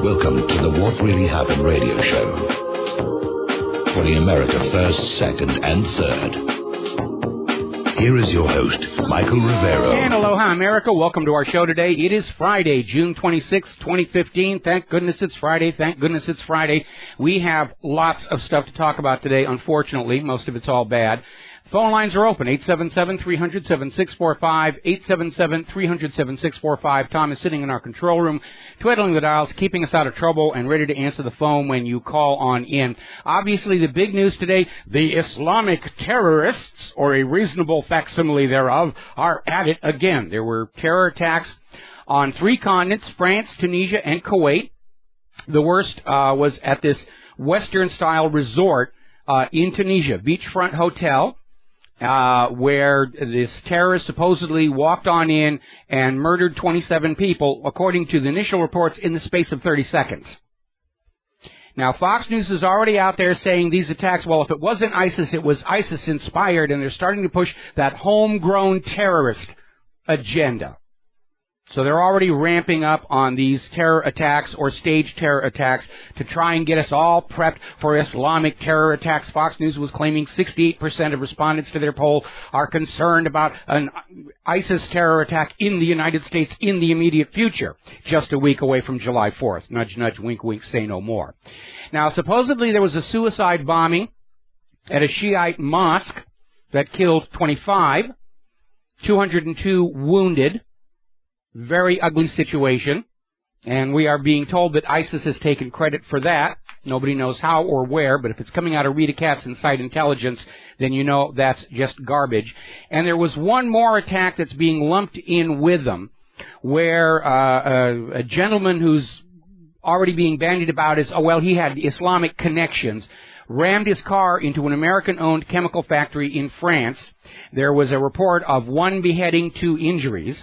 Welcome to the What Really Happened radio show. Putting America first, second, and third. Here is your host, Michael Rivero. And aloha, America. Welcome to our show today. It is Friday, June 26, 2015. Thank goodness it's Friday. Thank goodness it's Friday. We have lots of stuff to talk about today, unfortunately. Most of it's all bad. Phone lines are open, 877-300-7645, 877-300-7645. Tom is sitting in our control room, twiddling the dials, keeping us out of trouble, and ready to answer the phone when you call on in. Obviously, the big news today, the Islamic terrorists, or a reasonable facsimile thereof, are at it again. There were terror attacks on 3 continents, France, Tunisia, and Kuwait. The worst was at this Western-style resort in Tunisia, Beachfront Hotel, where this terrorist supposedly walked on in and murdered 27 people, according to the initial reports, in the space of 30 seconds. Now, Fox News is already out there saying these attacks, well, if it wasn't ISIS, it was ISIS-inspired, and they're starting to push that homegrown terrorist agenda. So they're already ramping up on these terror attacks or staged terror attacks to try and get us all prepped for Islamic terror attacks. Fox News was claiming 68% of respondents to their poll are concerned about an ISIS terror attack in the United States in the immediate future, just a week away from July 4th. Nudge, nudge, wink, wink, say no more. Now, supposedly there was a suicide bombing at a Shiite mosque that killed 25, 202 wounded. Very ugly situation, and we are being told that ISIS has taken credit for that. Nobody knows how or where, but if it's coming out of Rita Katz Inside Intelligence, then you know that's just garbage. And there was one more attack that's being lumped in with them, where a gentleman who's already being bandied about as, he had Islamic connections, rammed his car into an American-owned chemical factory in France. There was a report of 1 beheading, 2 injuries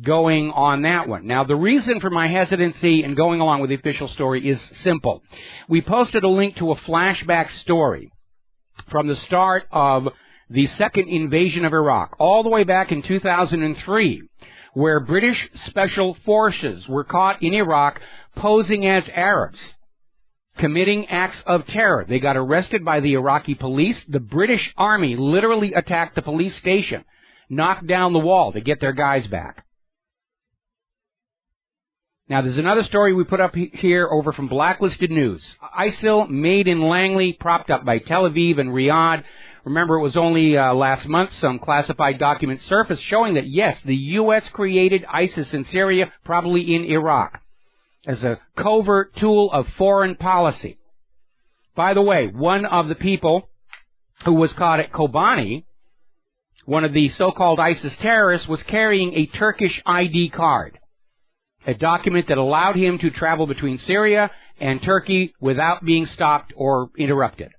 going on that one. Now, the reason for my hesitancy in going along with the official story is simple. We posted a link to a flashback story from the start of the second invasion of Iraq, all the way back in 2003, where British special forces were caught in Iraq posing as Arabs, committing acts of terror. They got arrested by the Iraqi police. The British Army literally attacked the police station, knocked down the wall to get their guys back. Now, there's another story we put up here over from Blacklisted News. ISIL made in Langley, propped up by Tel Aviv and Riyadh. Remember, it was only last month some classified documents surfaced showing that, yes, the U.S. created ISIS in Syria, probably in Iraq, as a covert tool of foreign policy. By the way, one of the people who was caught at Kobani, one of the so-called ISIS terrorists, was carrying a Turkish ID card, a document that allowed him to travel between Syria and Turkey without being stopped or interrupted.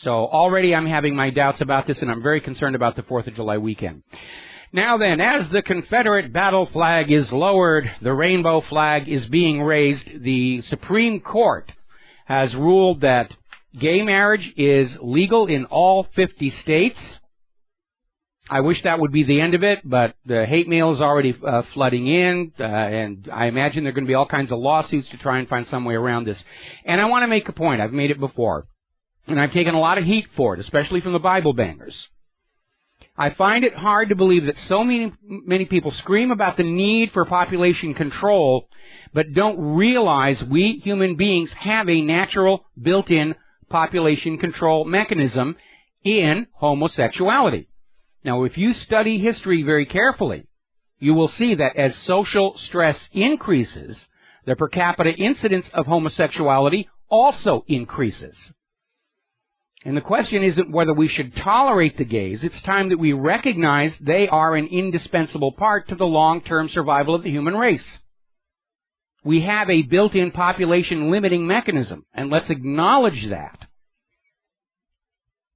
So already I'm having my doubts about this, and I'm very concerned about the 4th of July weekend. Now then, as the Confederate battle flag is lowered, the rainbow flag is being raised. The Supreme Court has ruled that gay marriage is legal in all 50 states. I wish that would be the end of it, but the hate mail is already flooding in, and I imagine there are going to be all kinds of lawsuits to try and find some way around this. And I want to make a point. I've made it before, and I've taken a lot of heat for it, especially from the Bible bangers. I find it hard to believe that so many people scream about the need for population control, but don't realize we human beings have a natural, built-in population control mechanism in homosexuality. Now, if you study history very carefully, you will see that as social stress increases, the per capita incidence of homosexuality also increases. And the question isn't whether we should tolerate the gays. It's time that we recognize they are an indispensable part to the long-term survival of the human race. We have a built-in population limiting mechanism, and let's acknowledge that.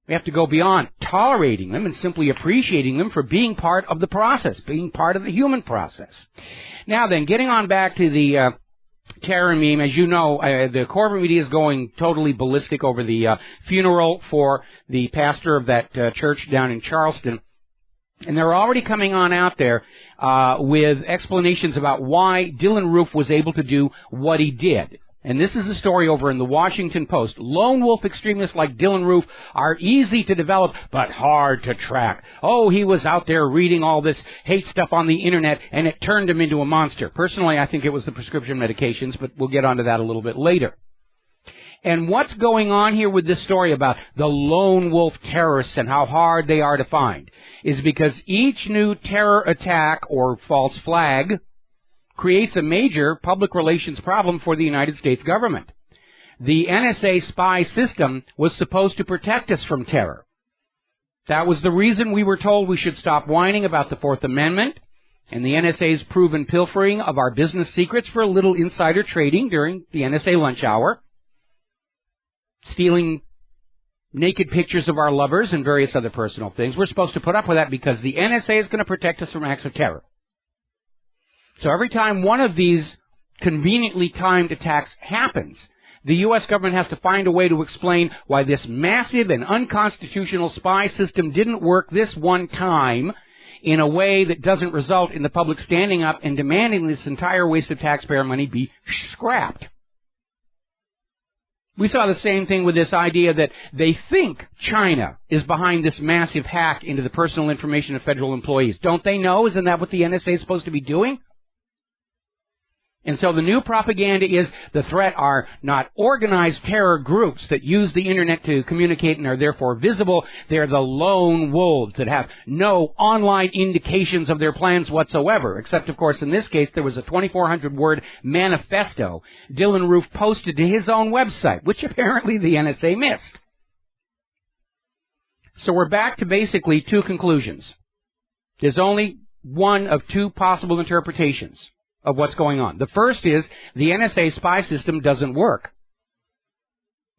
We have to go beyond tolerating them and simply appreciating them for being part of the process, being part of the human process. Now then, getting on back to the terror meme, as you know, the corporate media is going totally ballistic over the funeral for the pastor of that church down in Charleston. And they're already coming on out there with explanations about why Dylann Roof was able to do what he did. And this is a story over in the Washington Post. Lone wolf extremists like Dylann Roof are easy to develop, but hard to track. Oh, he was out there reading all this hate stuff on the Internet, and it turned him into a monster. Personally, I think it was the prescription medications, but we'll get onto that a little bit later. And what's going on here with this story about the lone wolf terrorists and how hard they are to find is because each new terror attack or false flag creates a major public relations problem for the United States government. The NSA spy system was supposed to protect us from terror. That was the reason we were told we should stop whining about the Fourth Amendment and the NSA's proven pilfering of our business secrets for a little insider trading during the NSA lunch hour, stealing naked pictures of our lovers and various other personal things. We're supposed to put up with that because the NSA is going to protect us from acts of terror. So every time one of these conveniently timed attacks happens, the U.S. government has to find a way to explain why this massive and unconstitutional spy system didn't work this one time in a way that doesn't result in the public standing up and demanding this entire waste of taxpayer money be scrapped. We saw the same thing with this idea that they think China is behind this massive hack into the personal information of federal employees. Don't they know? Isn't that what the NSA is supposed to be doing? And so the new propaganda is the threat are not organized terror groups that use the Internet to communicate and are therefore visible. They're the lone wolves that have no online indications of their plans whatsoever, except, of course, in this case, there was a 2,400-word manifesto Dylann Roof posted to his own website, which apparently the NSA missed. So we're back to basically two conclusions. There's only one of two possible interpretations of what's going on. The first is the NSA spy system doesn't work.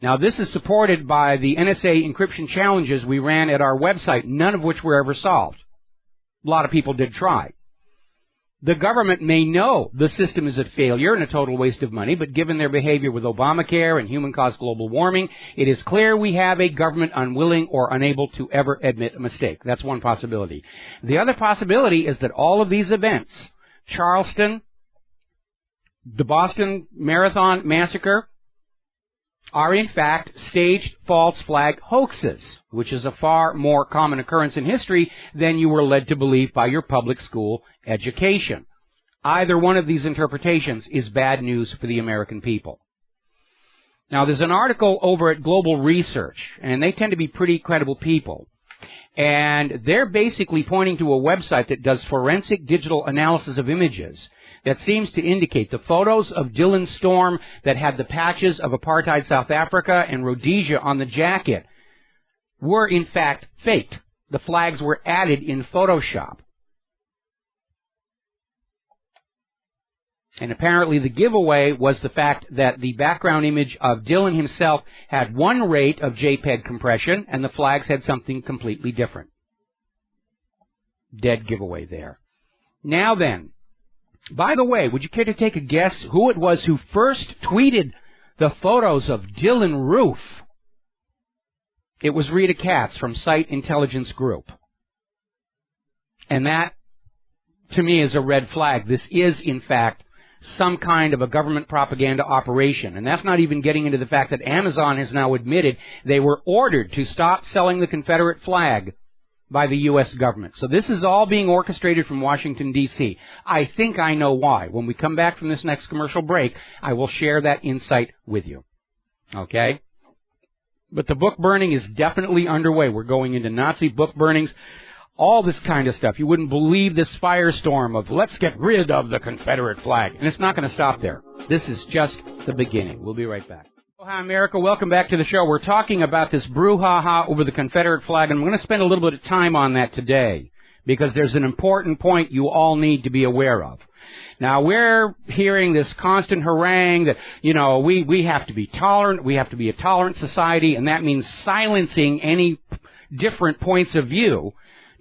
Now, this is supported by the NSA encryption challenges we ran at our website, none of which were ever solved. A lot of people did try. The government may know the system is a failure and a total waste of money, but given their behavior with Obamacare and human-caused global warming, it is clear we have a government unwilling or unable to ever admit a mistake. That's one possibility. The other possibility is that all of these events, Charleston, the Boston Marathon Massacre, are in fact staged false flag hoaxes, which is a far more common occurrence in history than you were led to believe by your public school education. Either one of these interpretations is bad news for the American people. Now, there's an article over at Global Research, and they tend to be pretty credible people. And they're basically pointing to a website that does forensic digital analysis of images that seems to indicate the photos of Dylan Storm that had the patches of apartheid South Africa and Rhodesia on the jacket were in fact faked. The flags were added in Photoshop. And apparently the giveaway was the fact that the background image of Dylan himself had one rate of JPEG compression and the flags had something completely different. Dead giveaway there. Now then, by the way, would you care to take a guess who it was who first tweeted the photos of Dylann Roof? It was Rita Katz from Site Intelligence Group. And that, to me, is a red flag. This is, in fact, some kind of a government propaganda operation. And that's not even getting into the fact that Amazon has now admitted they were ordered to stop selling the Confederate flag by the U.S. government. So this is all being orchestrated from Washington, D.C. I think I know why. When we come back from this next commercial break, I will share that insight with you. Okay? But the book burning is definitely underway. We're going into Nazi book burnings, all this kind of stuff. You wouldn't believe this firestorm of let's get rid of the Confederate flag. And it's not going to stop there. This is just the beginning. We'll be right back. Hi, America. Welcome back to the show. We're talking about this brouhaha over the Confederate flag, and I'm going to spend a little bit of time on that today because there's an important point you all need to be aware of. Now, we're hearing this constant harangue that, you know, we have to be tolerant, we have to be a tolerant society, and that means silencing any different points of view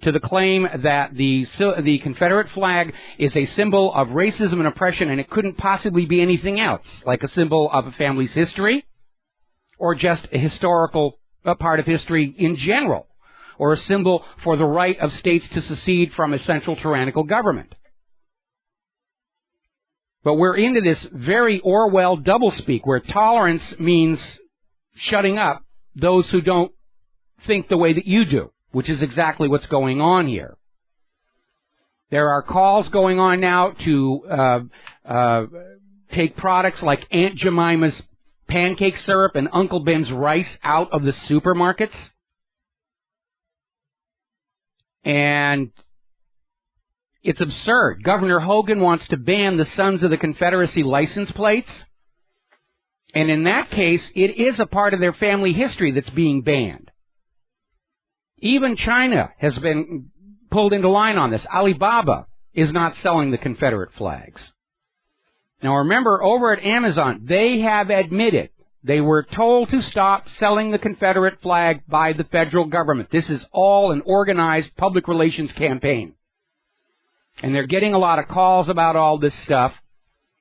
to the claim that the Confederate flag is a symbol of racism and oppression, and it couldn't possibly be anything else, like a symbol of a family's history, or just a historical part of history in general, or a symbol for the right of states to secede from a central tyrannical government. But we're into this very Orwell doublespeak where tolerance means shutting up those who don't think the way that you do, which is exactly what's going on here. There are calls going on now to take products like Aunt Jemima's pancake syrup and Uncle Ben's rice out of the supermarkets. And it's absurd. Governor Hogan wants to ban the Sons of the Confederacy license plates. And in that case, it is a part of their family history that's being banned. Even China has been pulled into line on this. Alibaba is not selling the Confederate flags. Now remember, over at Amazon, they have admitted they were told to stop selling the Confederate flag by the federal government. This is all an organized public relations campaign. And they're getting a lot of calls about all this stuff.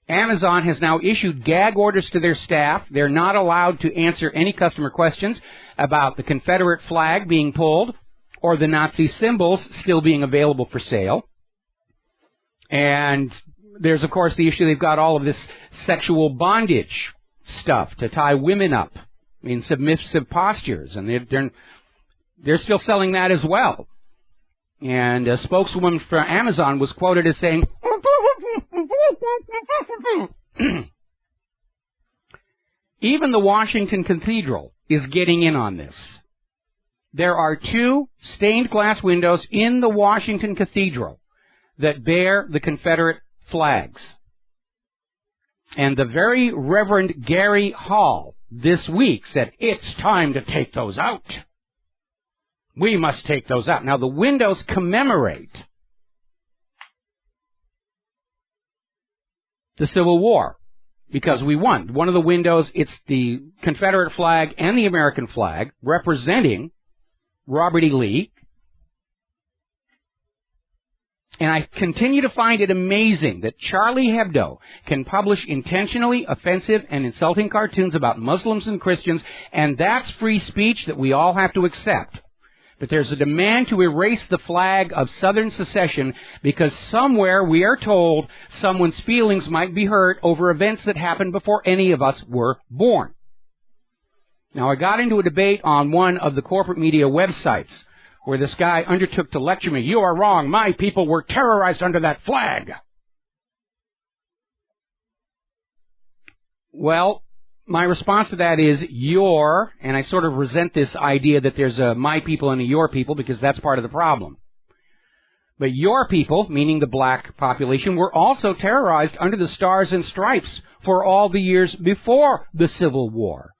Amazon has now issued gag orders to their staff. They're not allowed to answer any customer questions about the Confederate flag being pulled or the Nazi symbols still being available for sale. And there's, of course, the issue they've got all of this sexual bondage stuff to tie women up in submissive postures, and they're still selling that as well. And a spokeswoman for Amazon was quoted as saying, even the Washington Cathedral is getting in on this. There are 2 stained glass windows in the Washington Cathedral that bear the Confederate flags. And the very Reverend Gary Hall this week said, it's time to take those out. We must take those out. Now, the windows commemorate the Civil War because we won. One of the windows, it's the Confederate flag and the American flag representing Robert E. Lee. And I continue to find it amazing that Charlie Hebdo can publish intentionally offensive and insulting cartoons about Muslims and Christians, and that's free speech that we all have to accept. But there's a demand to erase the flag of Southern secession because somewhere we are told someone's feelings might be hurt over events that happened before any of us were born. Now, I got into a debate on one of the corporate media websites where this guy undertook to lecture me. You are wrong. My people were terrorized under that flag. Well, my response to that is your, and I sort of resent this idea that there's a my people and a your people because that's part of the problem. But your people, meaning the black population, were also terrorized under the Stars and Stripes for all the years before the Civil War.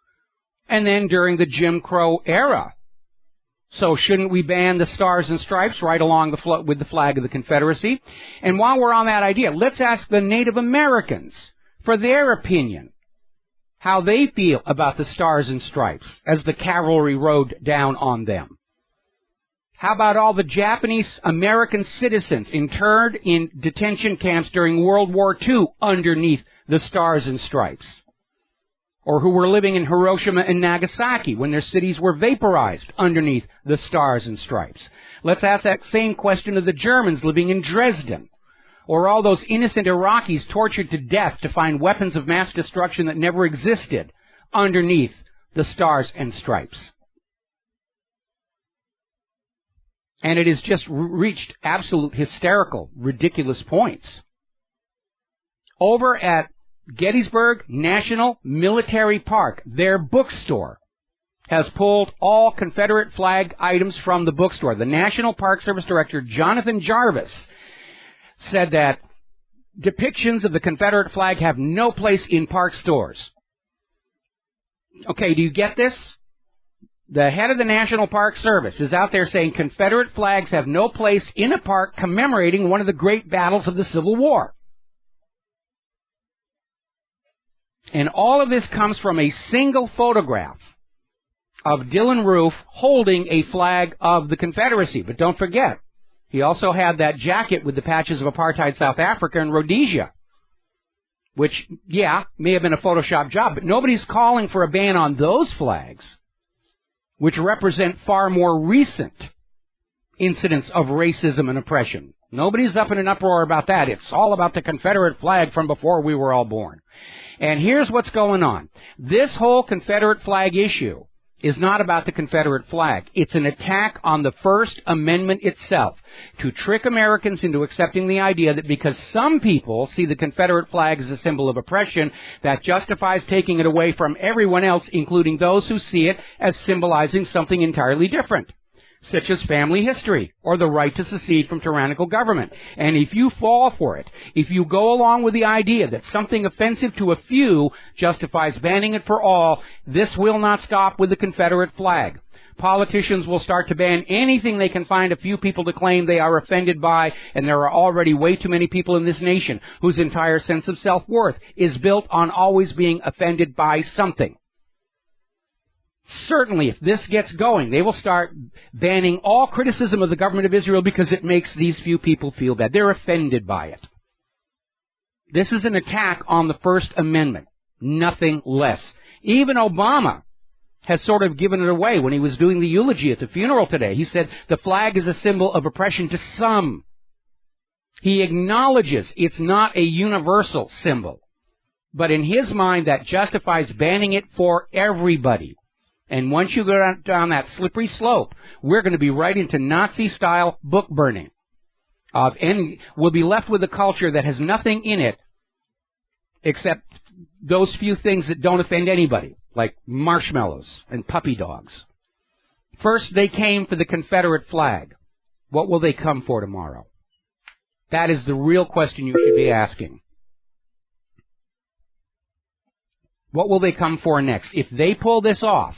And then during the Jim Crow era. So shouldn't we ban the Stars and Stripes right along with the flag of the Confederacy? And while we're on that idea, let's ask the Native Americans for their opinion, how they feel about the Stars and Stripes as the cavalry rode down on them. How about all the Japanese American citizens interned in detention camps during World War II underneath the Stars and Stripes? Or who were living in Hiroshima and Nagasaki when their cities were vaporized underneath the Stars and Stripes? Let's ask that same question of the Germans living in Dresden. Or all those innocent Iraqis tortured to death to find weapons of mass destruction that never existed underneath the Stars and Stripes. And it has just reached absolute hysterical, ridiculous points. Over at Gettysburg National Military Park, their bookstore has pulled all Confederate flag items from the bookstore. The National Park Service Director, Jonathan Jarvis, said that depictions of the Confederate flag have no place in park stores. Okay, do you get this? The head of the National Park Service is out there saying Confederate flags have no place in a park commemorating one of the great battles of the Civil War. And all of this comes from a single photograph of Dylann Roof holding a flag of the Confederacy. But don't forget, he also had that jacket with the patches of apartheid South Africa and Rhodesia, which, yeah, may have been a Photoshop job, but nobody's calling for a ban on those flags, which represent far more recent incidents of racism and oppression. Nobody's up in an uproar about that. It's all about the Confederate flag from before we were all born. And here's what's going on. This whole Confederate flag issue is not about the Confederate flag. It's an attack on the First Amendment itself to trick Americans into accepting the idea that because some people see the Confederate flag as a symbol of oppression, that justifies taking it away from everyone else, including those who see it as symbolizing something entirely different, such as family history or the right to secede from tyrannical government. And if you fall for it, if you go along with the idea that something offensive to a few justifies banning it for all, this will not stop with the Confederate flag. Politicians will start to ban anything they can find a few people to claim they are offended by, and there are already way too many people in this nation whose entire sense of self-worth is built on always being offended by something. Certainly, if this gets going, they will start banning all criticism of the government of Israel because it makes these few people feel bad. They're offended by it. This is an attack on the First Amendment, nothing less. Even Obama has sort of given it away when he was doing the eulogy at the funeral today. He said the flag is a symbol of oppression to some. He acknowledges it's not a universal symbol, but in his mind that justifies banning it for everybody. And once you go down that slippery slope, we're going to be right into Nazi-style book burning. And we'll be left with a culture that has nothing in it except those few things that don't offend anybody, like marshmallows and puppy dogs. First, they came for the Confederate flag. What will they come for tomorrow? That is the real question you should be asking. What will they come for next? If they pull this off,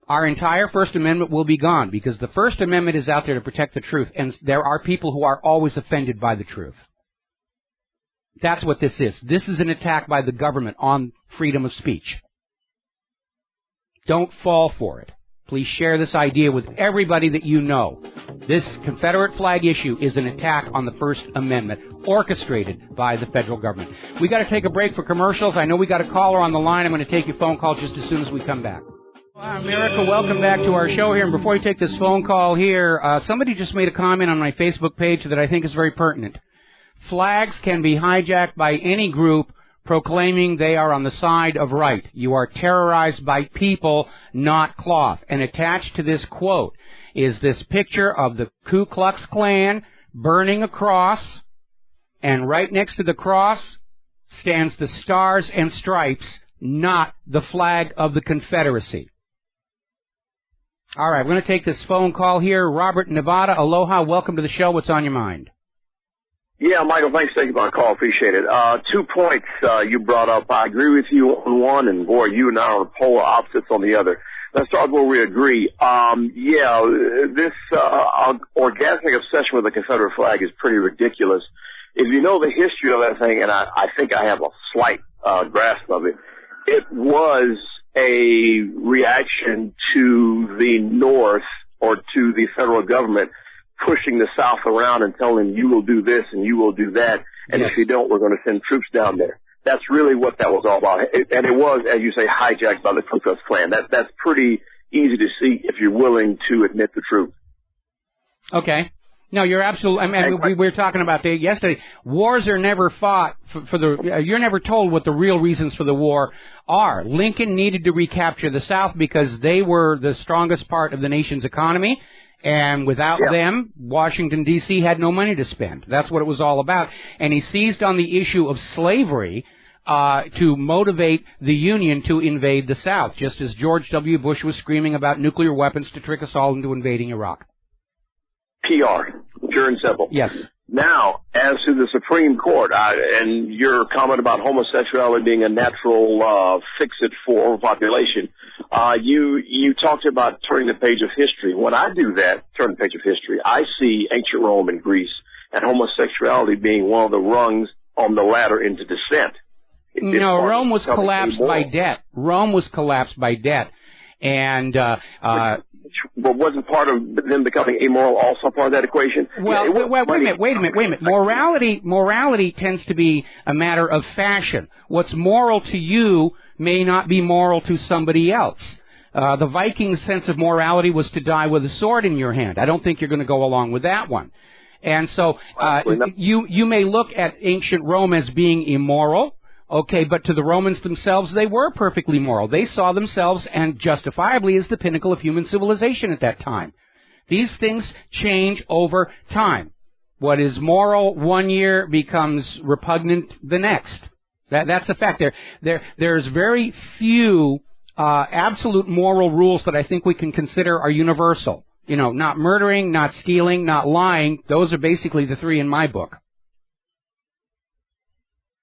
our entire First Amendment will be gone, because the First Amendment is out there to protect the truth, and there are people who are always offended by the truth. That's what this is. This is an attack by the government on freedom of speech. Don't fall for it. Please share this idea with everybody that you know. This Confederate flag issue is an attack on the First Amendment, orchestrated by the federal government. We got to take a break for commercials. I know we got a caller on the line. I'm going to take your phone call just as soon as we come back. America, welcome back to our show here. And before we take this phone call here, somebody just made a comment on my Facebook page that I think is very pertinent. Flags can be hijacked by any group proclaiming they are on the side of right. You are terrorized by people, not cloth. And attached to this quote is this picture of the Ku Klux Klan burning a cross, and right next to the cross stands the Stars and Stripes, not the flag of the Confederacy. All right, we're going to take this phone call here. Robert, Nevada, aloha, welcome to the show. What's on your mind? Yeah, Michael, thanks for taking my call. Appreciate it. 2 points you brought up. I agree with you on one, and boy, you and I are polar opposites on the other. Let's start where we agree. This orgasmic obsession with the Confederate flag is pretty ridiculous. If you know the history of that thing, and I think I have a slight grasp of it, it was a reaction to the North or to the federal government pushing the South around and telling them, you will do this and you will do that, and yes, if you don't, we're going to send troops down there. That's really what that was all about. And it was, as you say, hijacked by the Ku Klux Klan. That's pretty easy to see if you're willing to admit the truth. Okay. No, you're absolutely. I mean, we were talking about that yesterday. Wars are never fought for the. You're never told what the real reasons for the war are. Lincoln needed to recapture the South because they were the strongest part of the nation's economy, and without them, Washington D.C. had no money to spend. That's what it was all about. And he seized on the issue of slavery to motivate the Union to invade the South, just as George W. Bush was screaming about nuclear weapons to trick us all into invading Iraq. PR, pure and simple. Yes. Now, as to the Supreme Court, and your comment about homosexuality being a natural fix-it for overpopulation, you talked about turning the page of history. When I do that, turn the page of history, I see ancient Rome and Greece and homosexuality being one of the rungs on the ladder into descent. No, Rome was collapsed by debt. Rome was collapsed by debt. And but wasn't part of them becoming immoral also part of that equation? Well, wait a minute. Morality tends to be a matter of fashion. What's moral to you may not be moral to somebody else. The Vikings' sense of morality was to die with a sword in your hand. I don't think you're going to go along with that one. And so you may look at ancient Rome as being immoral, okay, but to the Romans themselves, they were perfectly moral. They saw themselves, and justifiably, as the pinnacle of human civilization at that time. These things change over time. What is moral one year becomes repugnant the next. That's a fact. There's very few absolute moral rules that I think we can consider are universal. You know, not murdering, not stealing, not lying. Those are basically the three in my book.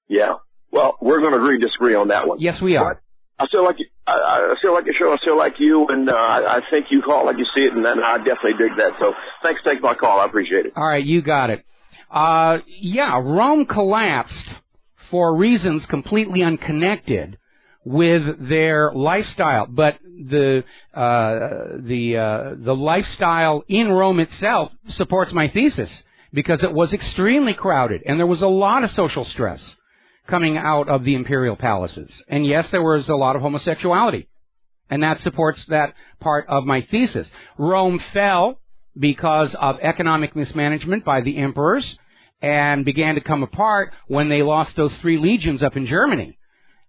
Yeah. Well, we're going to agree disagree on that one. Yes, we are. But I still like you. I still like your show. I still like you, and I think you call it like you see it, and I definitely dig that. So thanks for taking my call. I appreciate it. All right, you got it. Yeah, Rome collapsed for reasons completely unconnected with their lifestyle, but the lifestyle in Rome itself supports my thesis, because it was extremely crowded and there was a lot of social stress coming out of the imperial palaces. And yes, there was a lot of homosexuality, and that supports that part of my thesis. Rome fell because of economic mismanagement by the emperors and began to come apart when they lost those 3 legions up in Germany.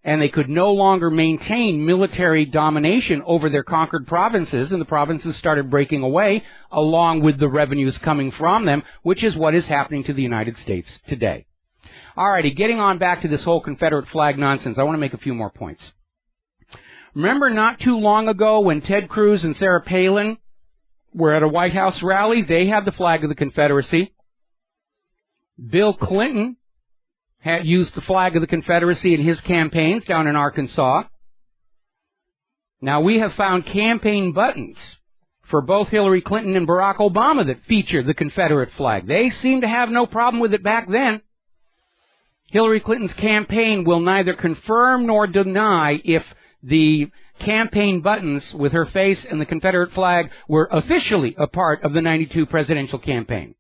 And they could no longer maintain military domination over their conquered provinces, and the provinces started breaking away along with the revenues coming from them, which is what is happening to the United States today. Alrighty, getting on back to this whole Confederate flag nonsense, I want to make a few more points. Remember not too long ago when Ted Cruz and Sarah Palin were at a White House rally? They had the flag of the Confederacy. Bill Clinton had used the flag of the Confederacy in his campaigns down in Arkansas. Now, we have found campaign buttons for both Hillary Clinton and Barack Obama that feature the Confederate flag. They seemed to have no problem with it back then. Hillary Clinton's campaign will neither confirm nor deny if the campaign buttons with her face and the Confederate flag were officially a part of the '92 presidential campaign.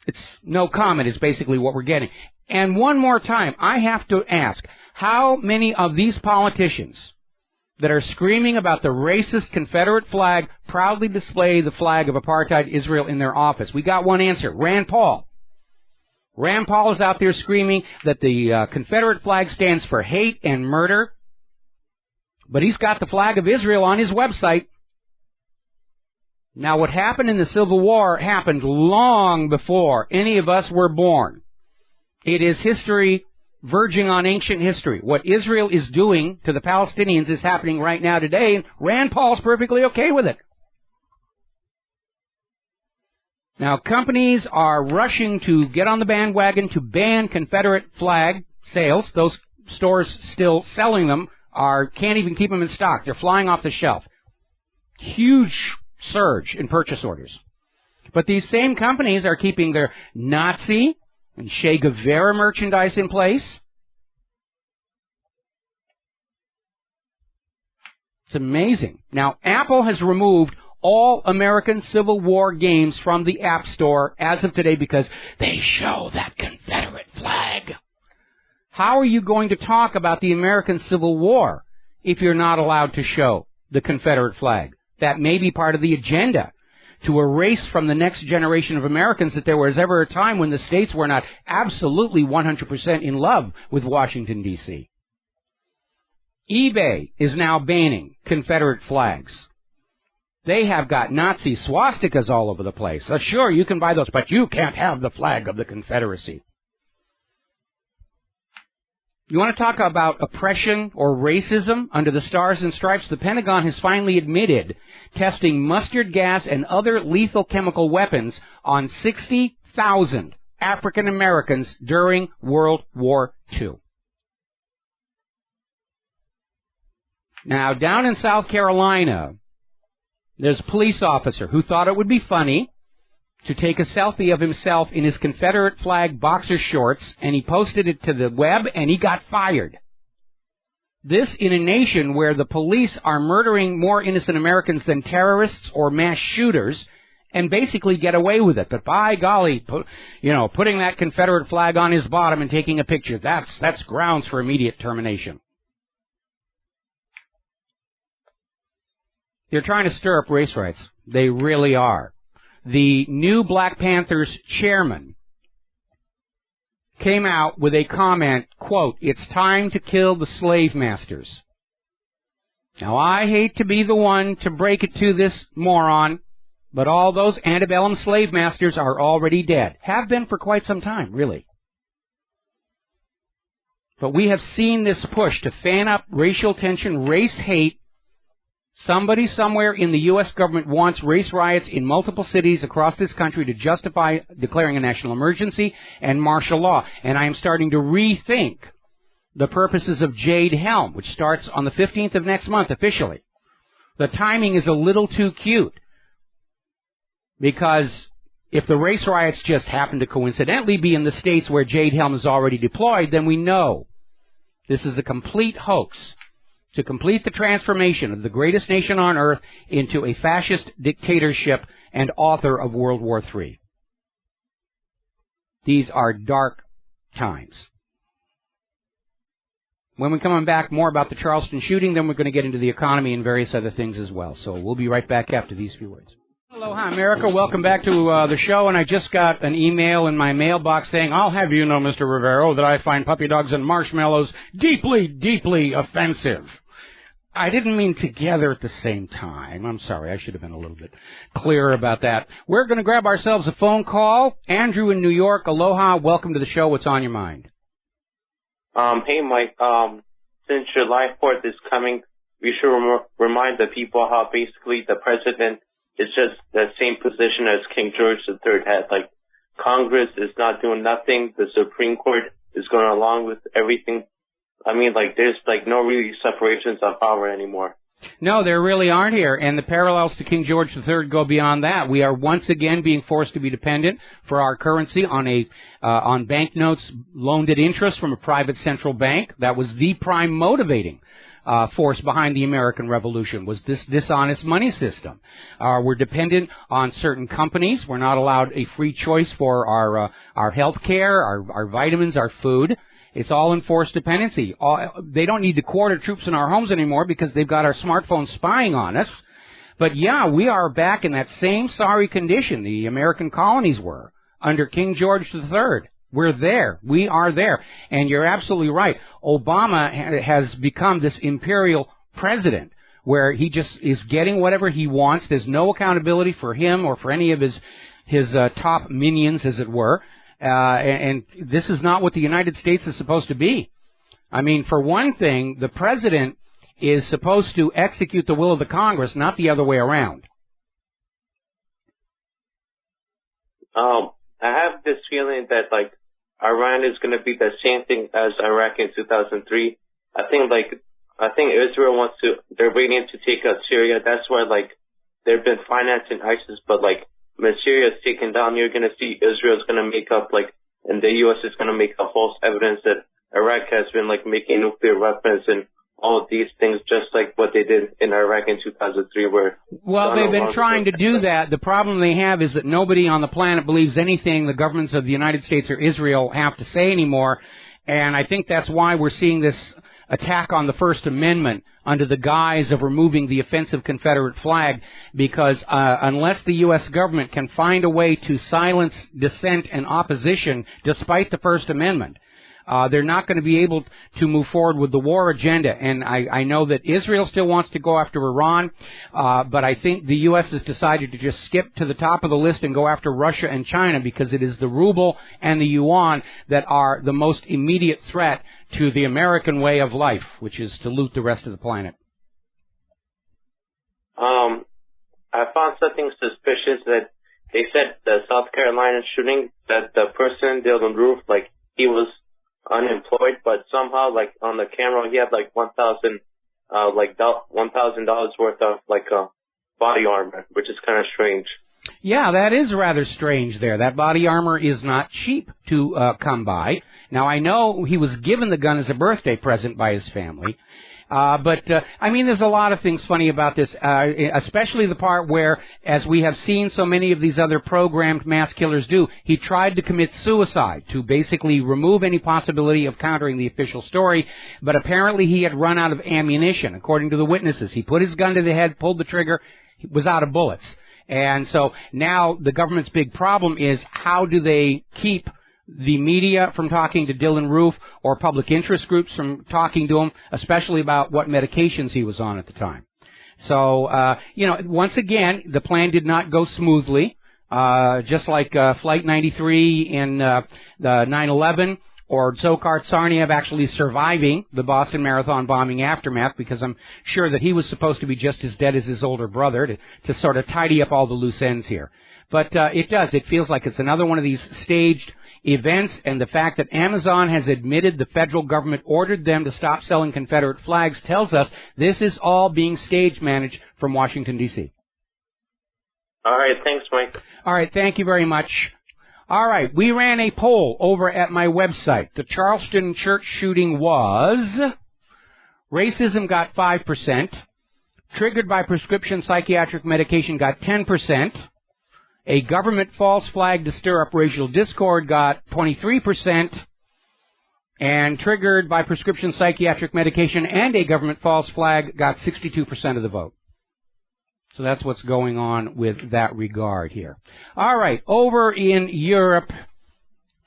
It's no comment is basically what we're getting. And one more time, I have to ask, how many of these politicians that are screaming about the racist Confederate flag proudly display the flag of apartheid Israel in their office? We got one answer, Rand Paul. Rand Paul is out there screaming that the Confederate flag stands for hate and murder, but he's got the flag of Israel on his website. Now, what happened in the Civil War happened long before any of us were born. It is history verging on ancient history. What Israel is doing to the Palestinians is happening right now today, and Rand Paul's perfectly okay with it. Now, companies are rushing to get on the bandwagon to ban Confederate flag sales. Those stores still selling them can't even keep them in stock. They're flying off the shelf. Huge surge in purchase orders. But these same companies are keeping their Nazi and Che Guevara merchandise in place. It's amazing. Now, Apple has removed all American Civil War games from the App Store as of today because they show that Confederate flag. How are you going to talk about the American Civil War if you're not allowed to show the Confederate flag? That may be part of the agenda, to erase from the next generation of Americans that there was ever a time when the states were not absolutely 100% in love with Washington, D.C. eBay is now banning Confederate flags. They have got Nazi swastikas all over the place. Sure, you can buy those, but you can't have the flag of the Confederacy. You want to talk about oppression or racism under the Stars and Stripes? The Pentagon has finally admitted testing mustard gas and other lethal chemical weapons on 60,000 African Americans during World War II. Now, down in South Carolina, there's a police officer who thought it would be funny to take a selfie of himself in his Confederate flag boxer shorts, and he posted it to the web, and he got fired. This in a nation where the police are murdering more innocent Americans than terrorists or mass shooters, and basically get away with it. But by golly, putting that Confederate flag on his bottom and taking a picture, that's grounds for immediate termination. They're trying to stir up race riots. They really are. The new Black Panthers chairman came out with a comment, quote, "It's time to kill the slave masters." Now, I hate to be the one to break it to this moron, but all those antebellum slave masters are already dead. Have been for quite some time, really. But we have seen this push to fan up racial tension, race hate. Somebody somewhere in the U.S. government wants race riots in multiple cities across this country to justify declaring a national emergency and martial law. And I am starting to rethink the purposes of Jade Helm, which starts on the 15th of next month officially. The timing is a little too cute, because if the race riots just happen to coincidentally be in the states where Jade Helm is already deployed, then we know this is a complete hoax to complete the transformation of the greatest nation on earth into a fascist dictatorship and author of World War III. These are dark times. When we come back, more about the Charleston shooting, then we're going to get into the economy and various other things as well. So we'll be right back after these few words. Aloha, America. Welcome back to the show. And I just got an email in my mailbox saying, "I'll have you know, Mr. Rivero, that I find puppy dogs and marshmallows deeply, deeply offensive." I didn't mean together at the same time. I'm sorry. I should have been a little bit clearer about that. We're going to grab ourselves a phone call. Andrew in New York. Aloha. Welcome to the show. What's on your mind? Hey, Mike. Since July 4th is coming, we should remind the people how basically the president is just the same position as King George III had. Like, Congress is not doing nothing. The Supreme Court is going along with everything. I mean, like, there's, like, no really separations of power anymore. No, there really aren't here, and the parallels to King George III go beyond that. We are once again being forced to be dependent for our currency on banknotes loaned at interest from a private central bank. That was the prime motivating force behind the American Revolution, was this dishonest money system. We're dependent on certain companies. We're not allowed a free choice for our health care, our vitamins, our food. It's all enforced dependency. They don't need to quarter troops in our homes anymore because they've got our smartphones spying on us. But yeah, we are back in that same sorry condition the American colonies were under King George III. We're there. We are there. And you're absolutely right. Obama has become this imperial president where he just is getting whatever he wants. There's no accountability for him or for any of his top minions, as it were. And this is not what the United States is supposed to be. I mean, for one thing, the president is supposed to execute the will of the Congress, not the other way around. I have this feeling that, like, Iran is going to be the same thing as Iraq in 2003. I think Israel they're waiting to take out Syria. That's why, like, they've been financing ISIS, but, like, when Syria is taken down, you're going to see Israel's going to make up, like, and the U.S. is going to make up false evidence that Iraq has been, like, making nuclear weapons and all of these things, just like what they did in Iraq in 2003. Well, they've been trying to do that. The problem they have is that nobody on the planet believes anything the governments of the United States or Israel have to say anymore, and I think that's why we're seeing this attack on the First Amendment under the guise of removing the offensive Confederate flag, because unless the U.S. government can find a way to silence dissent and opposition despite the First Amendment, they're not going to be able to move forward with the war agenda. And I know that Israel still wants to go after Iran, but I think the U.S. has decided to just skip to the top of the list and go after Russia and China, because it is the ruble and the yuan that are the most immediate threat to the American way of life, which is to loot the rest of the planet. I found something suspicious that they said the South Carolina shooting, that the person there on the roof, like, he was unemployed, but somehow, like, on the camera, he had, like, $1,000 worth of, like, body armor, which is kind of strange. Yeah, that is rather strange there. That body armor is not cheap to come by. Now, I know he was given the gun as a birthday present by his family, I mean, there's a lot of things funny about this, especially the part where, as we have seen so many of these other programmed mass killers do, he tried to commit suicide to basically remove any possibility of countering the official story, but apparently he had run out of ammunition, according to the witnesses. He put his gun to the head, pulled the trigger, was out of bullets. And so now the government's big problem is, how do they keep the media from talking to Dylan Roof or public interest groups from talking to him, especially about what medications he was on at the time. So, once again, the plan did not go smoothly, just like Flight 93 in the 9/11 or Dzhokhar Tsarnaev actually surviving the Boston Marathon bombing aftermath, because I'm sure that he was supposed to be just as dead as his older brother to sort of tidy up all the loose ends here. But it feels like it's another one of these staged events, and the fact that Amazon has admitted the federal government ordered them to stop selling Confederate flags tells us this is all being stage managed from Washington, D.C. All right, thanks, Mike. All right, thank you very much. All right, we ran a poll over at my website. The Charleston church shooting was racism got 5%, triggered by prescription psychiatric medication got 10%, a government false flag to stir up racial discord got 23%, and triggered by prescription psychiatric medication and a government false flag got 62% of the vote. So that's what's going on with that regard here. All right, over in Europe,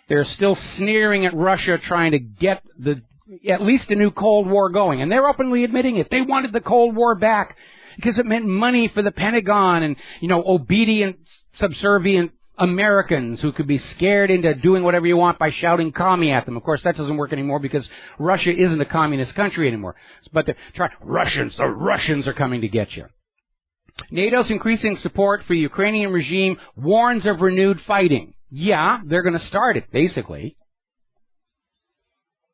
they're still sneering at Russia, trying to get at least a new Cold War going, and they're openly admitting it. They wanted the Cold War back because it meant money for the Pentagon and, obedient, subservient Americans who could be scared into doing whatever you want by shouting commie at them. Of course, that doesn't work anymore because Russia isn't a communist country anymore. But the Russians are coming to get you. NATO's increasing support for the Ukrainian regime warns of renewed fighting. Yeah, they're going to start it, basically.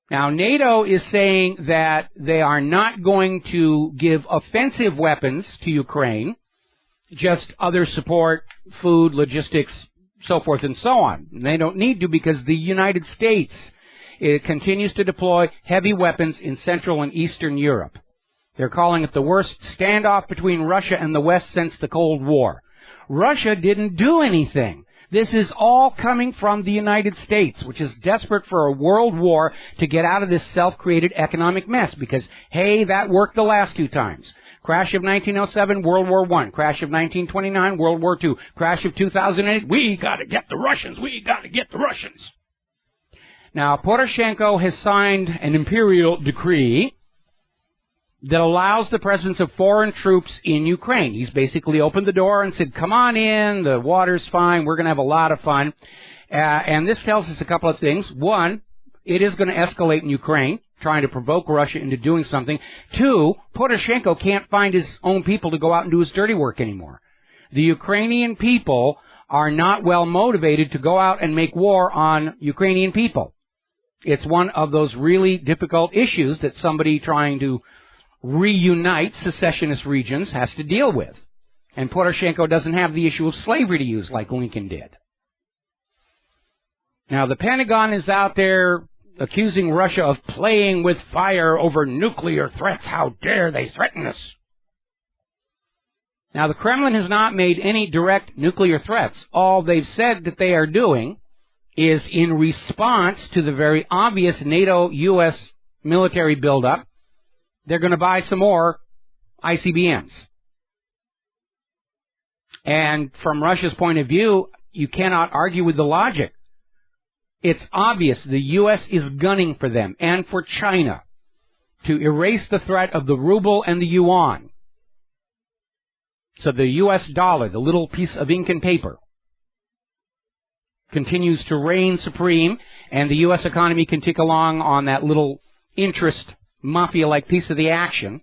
Now, NATO is saying that they are not going to give offensive weapons to Ukraine, just other support, food, logistics, so forth and so on. And they don't need to, because the United States continues to deploy heavy weapons in Central and Eastern Europe. They're calling it the worst standoff between Russia and the West since the Cold War. Russia didn't do anything. This is all coming from the United States, which is desperate for a world war to get out of this self-created economic mess, because, hey, that worked the last two times. Crash of 1907, World War I. Crash of 1929, World War II. Crash of 2008, we got to get the Russians. We got to get the Russians. Now, Poroshenko has signed an imperial decree that allows the presence of foreign troops in Ukraine. He's basically opened the door and said, come on in, the water's fine, we're going to have a lot of fun. And this tells us a couple of things. One, it is going to escalate in Ukraine, trying to provoke Russia into doing something. Two, Poroshenko can't find his own people to go out and do his dirty work anymore. The Ukrainian people are not well motivated to go out and make war on Ukrainian people. It's one of those really difficult issues that somebody trying to reunite secessionist regions has to deal with. And Poroshenko doesn't have the issue of slavery to use like Lincoln did. Now, the Pentagon is out there accusing Russia of playing with fire over nuclear threats. How dare they threaten us? Now, the Kremlin has not made any direct nuclear threats. All they've said that they are doing is in response to the very obvious NATO-U.S. military buildup, they're going to buy some more ICBMs. And from Russia's point of view, you cannot argue with the logic. It's obvious the U.S. is gunning for them and for China to erase the threat of the ruble and the yuan. So the U.S. dollar, the little piece of ink and paper, continues to reign supreme, and the U.S. economy can tick along on that little interest mafia-like piece of the action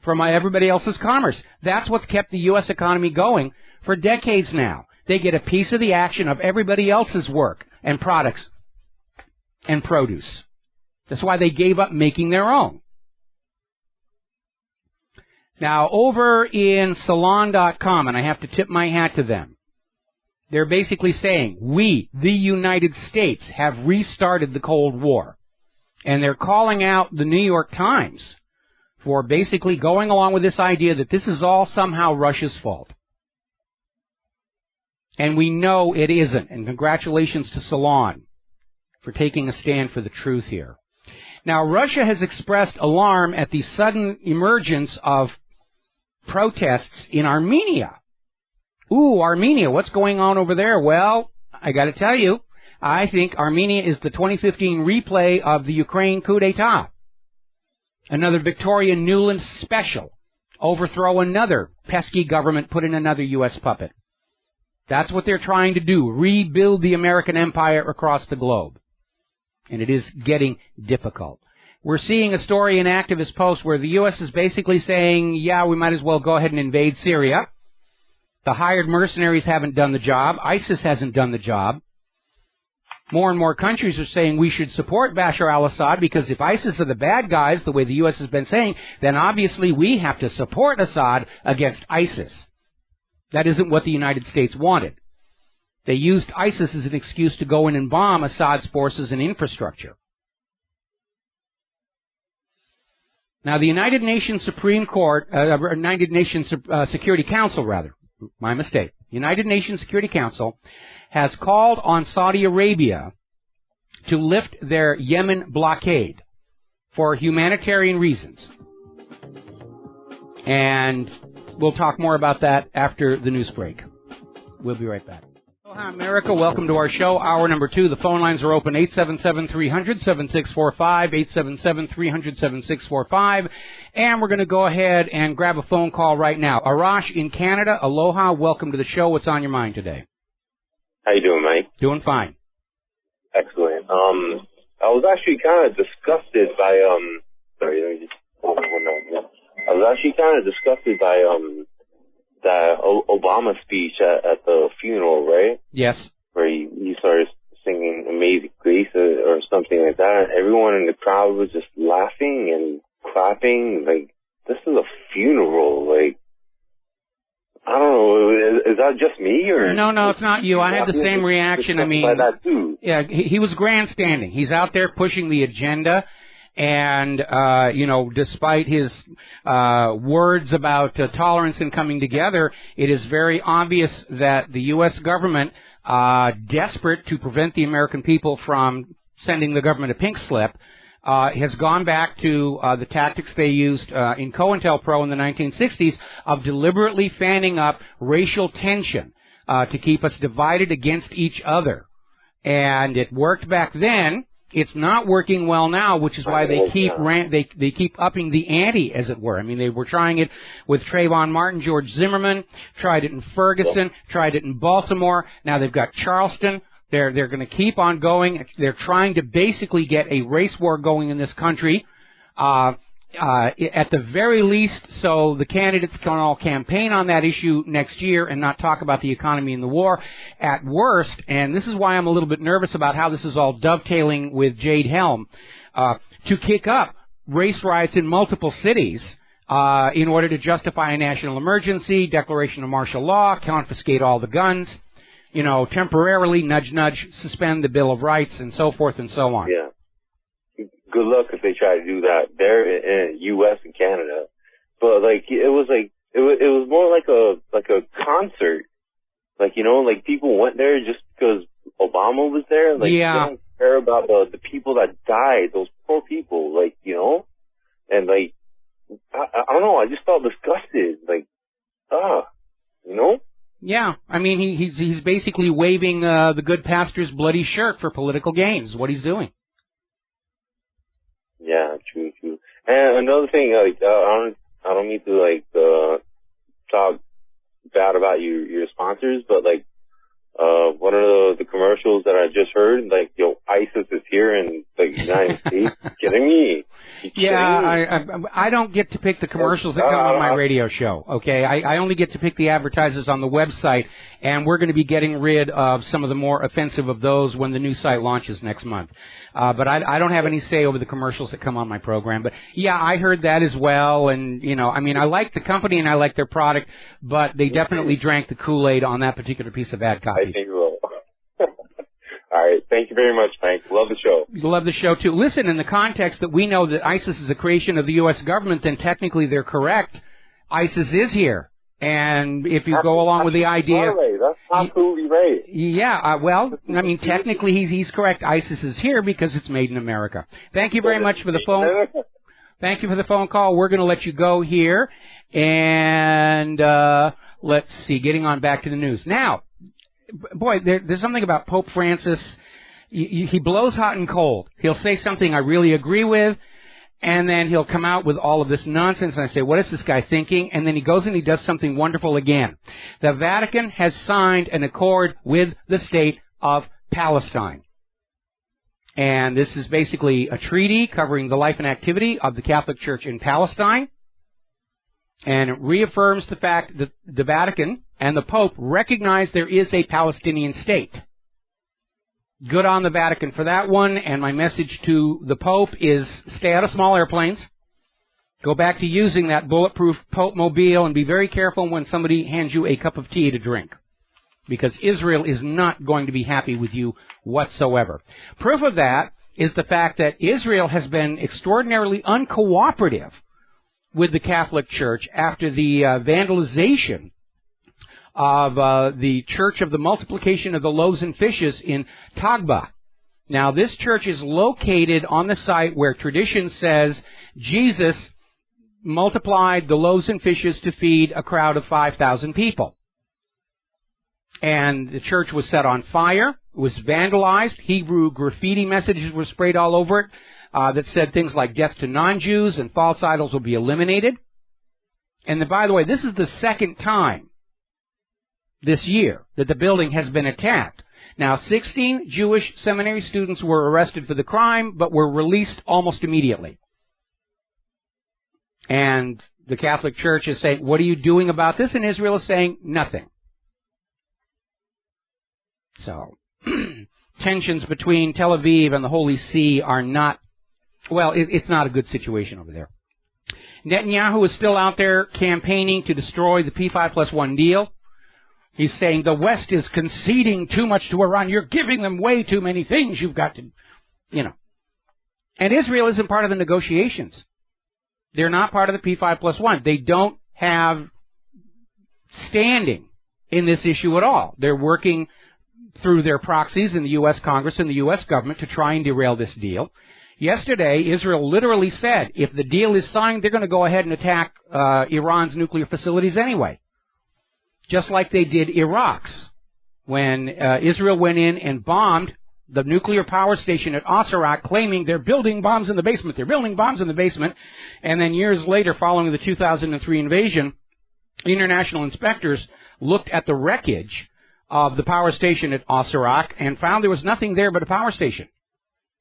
from everybody else's commerce. That's what's kept the U.S. economy going for decades now. They get a piece of the action of everybody else's work and products and produce. That's why they gave up making their own. Now, over in Salon.com, and I have to tip my hat to them, they're basically saying, we, the United States, have restarted the Cold War. And they're calling out the New York Times for basically going along with this idea that this is all somehow Russia's fault. And we know it isn't. And congratulations to Salon for taking a stand for the truth here. Now, Russia has expressed alarm at the sudden emergence of protests in Armenia. Ooh, Armenia, what's going on over there? Well, I got to tell you, I think Armenia is the 2015 replay of the Ukraine coup d'etat. Another Victoria Nuland special. Overthrow another pesky government, put in another U.S. puppet. That's what they're trying to do, rebuild the American empire across the globe. And it is getting difficult. We're seeing a story in Activist Post where the U.S. is basically saying, yeah, we might as well go ahead and invade Syria. The hired mercenaries haven't done the job. ISIS hasn't done the job. More and more countries are saying we should support Bashar al-Assad because if ISIS are the bad guys, the way the U.S. has been saying, then obviously we have to support Assad against ISIS. That isn't what the United States wanted. They used ISIS as an excuse to go in and bomb Assad's forces and infrastructure. Now, the United Nations Security Council, my mistake. United Nations Security Council has called on Saudi Arabia to lift their Yemen blockade for humanitarian reasons. And we'll talk more about that after the news break. We'll be right back. Aloha, America. Welcome to our show, hour number 2. The phone lines are open, 877-300-7645, 877-300-7645. And we're going to go ahead and grab a phone call right now. Arash in Canada, aloha. Welcome to the show. What's on your mind today? How you doing, Mike? Doing fine. Excellent. I was actually kind of disgusted by, I was actually kind of disgusted by, that Obama speech at the funeral, right? Yes. Where he started singing Amazing Grace or something like that. Everyone in the crowd was just laughing and clapping. Like, this is a funeral. Like, I don't know. Is that just me or? No, it's not you. I had the same reaction. I mean, that too. Yeah, he was grandstanding. He's out there pushing the agenda. And, despite his words about tolerance and coming together, it is very obvious that the U.S. government, desperate to prevent the American people from sending the government a pink slip, has gone back to the tactics they used in COINTELPRO in the 1960s of deliberately fanning up racial tension to keep us divided against each other. And it worked back then. It's not working well now, which is why they keep upping the ante, as it were. I mean, they were trying it with Trayvon Martin, George Zimmerman, tried it in Ferguson, tried it in Baltimore. Now they've got Charleston. They're going to keep on going. They're trying to basically get a race war going in this country. At the very least, so the candidates can all campaign on that issue next year and not talk about the economy and the war. At worst, and this is why I'm a little bit nervous about how this is all dovetailing with Jade Helm, to kick up race riots in multiple cities in order to justify a national emergency, declaration of martial law, confiscate all the guns, temporarily, nudge, nudge, suspend the Bill of Rights, and so forth and so on. Yeah. Good luck if they try to do that there in U.S. and Canada. But it was more like a concert. Like people went there just because Obama was there. Like, yeah. They don't care about the people that died, those poor people. And I don't know. I just felt disgusted. Yeah, I mean he's basically waving the good pastor's bloody shirt for political gain. Is what he's doing. Yeah, true. And another thing, I don't need to talk bad about your sponsors, but one of the commercials that I just heard, ISIS is here in the United States. Kidding me? I don't get to pick the commercials that come on my radio show, okay? I only get to pick the advertisers on the website, and we're going to be getting rid of some of the more offensive of those when the new site launches next month. But I don't have any say over the commercials that come on my program. But, yeah, I heard that as well, and, I like the company and I like their product, but they definitely drank the Kool-Aid on that particular piece of ad copy. I think you will. All right, thank you. you very much, Mike. Love the show. Love the show, too. Listen, in the context that we know that ISIS is a creation of the U.S. government, then technically they're correct. ISIS is here. And if you go along with the idea... That's absolutely right. Yeah, well, I mean, technically he's correct. ISIS is here because it's made in America. Thank you very much for the phone. Thank you for the phone call. We're going to let you go here. And let's see, getting on back to the news. Now, boy, there's something about Pope Francis. He blows hot and cold. He'll say something I really agree with, and then he'll come out with all of this nonsense, and I say, what is this guy thinking? And then he goes and he does something wonderful again. The Vatican has signed an accord with the state of Palestine. And this is basically a treaty covering the life and activity of the Catholic Church in Palestine. And it reaffirms the fact that the Vatican and the Pope recognize there is a Palestinian state. Good on the Vatican for that one, and my message to the Pope is stay out of small airplanes. Go back to using that bulletproof Pope mobile and be very careful when somebody hands you a cup of tea to drink, because Israel is not going to be happy with you whatsoever. Proof of that is the fact that Israel has been extraordinarily uncooperative with the Catholic Church after the vandalization of the Church of the Multiplication of the Loaves and Fishes in Tagba. Now, this church is located on the site where tradition says Jesus multiplied the loaves and fishes to feed a crowd of 5,000 people. And the church was set on fire, was vandalized, Hebrew graffiti messages were sprayed all over it that said things like death to non-Jews and false idols will be eliminated. And by the way, this is the second time this year that the building has been attacked. Now, 16 Jewish seminary students were arrested for the crime, but were released almost immediately. And the Catholic Church is saying, what are you doing about this? And Israel is saying, nothing. So, tensions between Tel Aviv and the Holy See are not, well, it's not a good situation over there. Netanyahu is still out there campaigning to destroy the P5+1 deal. He's saying the West is conceding too much to Iran. You're giving them way too many things. You've got to, And Israel isn't part of the negotiations. They're not part of the P5+1. They don't have standing in this issue at all. They're working through their proxies in the U.S. Congress and the U.S. government to try and derail this deal. Yesterday, Israel literally said if the deal is signed, they're going to go ahead and attack Iran's nuclear facilities anyway. Just like they did Iraq's, when Israel went in and bombed the nuclear power station at Osirak, claiming they're building bombs in the basement, and then years later, following the 2003 invasion, international inspectors looked at the wreckage of the power station at Osirak and found there was nothing there but a power station.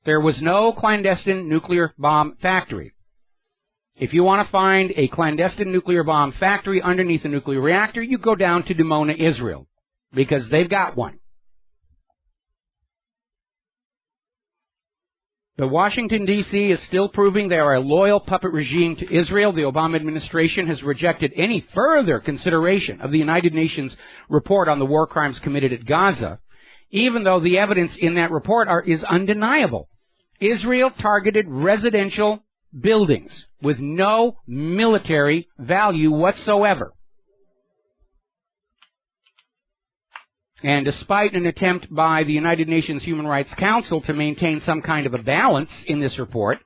There was no clandestine nuclear bomb factory. If you want to find a clandestine nuclear bomb factory underneath a nuclear reactor, you go down to Dimona, Israel, because they've got one. The Washington, D.C. is still proving they are a loyal puppet regime to Israel. The Obama administration has rejected any further consideration of the United Nations report on the war crimes committed at Gaza, even though the evidence in that report is undeniable. Israel targeted residential buildings with no military value whatsoever. And despite an attempt by the United Nations Human Rights Council to maintain some kind of a balance in this report,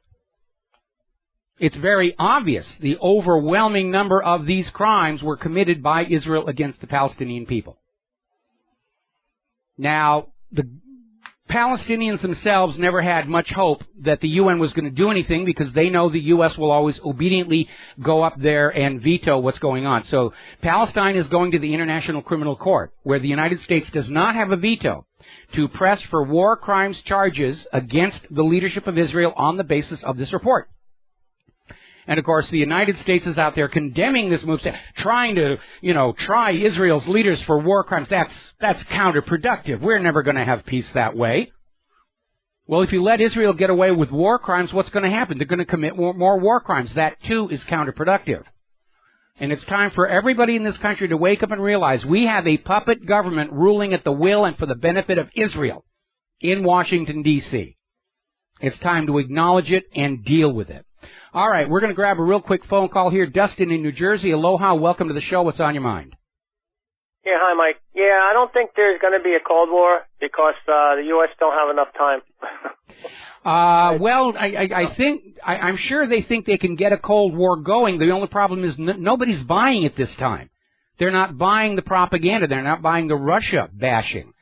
it's very obvious the overwhelming number of these crimes were committed by Israel against the Palestinian people. Now, the Palestinians themselves never had much hope that the UN was going to do anything because they know the U.S. will always obediently go up there and veto what's going on. So Palestine is going to the International Criminal Court, where the United States does not have a veto to press for war crimes charges against the leadership of Israel on the basis of this report. And, of course, the United States is out there condemning this move, trying to, try Israel's leaders for war crimes. That's counterproductive. We're never going to have peace that way. Well, if you let Israel get away with war crimes, what's going to happen? They're going to commit more war crimes. That, too, is counterproductive. And it's time for everybody in this country to wake up and realize we have a puppet government ruling at the will and for the benefit of Israel. in Washington, D.C. It's time to acknowledge it and deal with it. All right, we're going to grab a real quick phone call here. Dustin in New Jersey. Aloha, welcome to the show. What's on your mind? Yeah, hi, Mike. Yeah, I don't think there's going to be a Cold War because the U.S. don't have enough time. Well, I'm sure they think they can get a Cold War going. The only problem is nobody's buying it this time. They're not buying the propaganda. They're not buying the Russia bashing.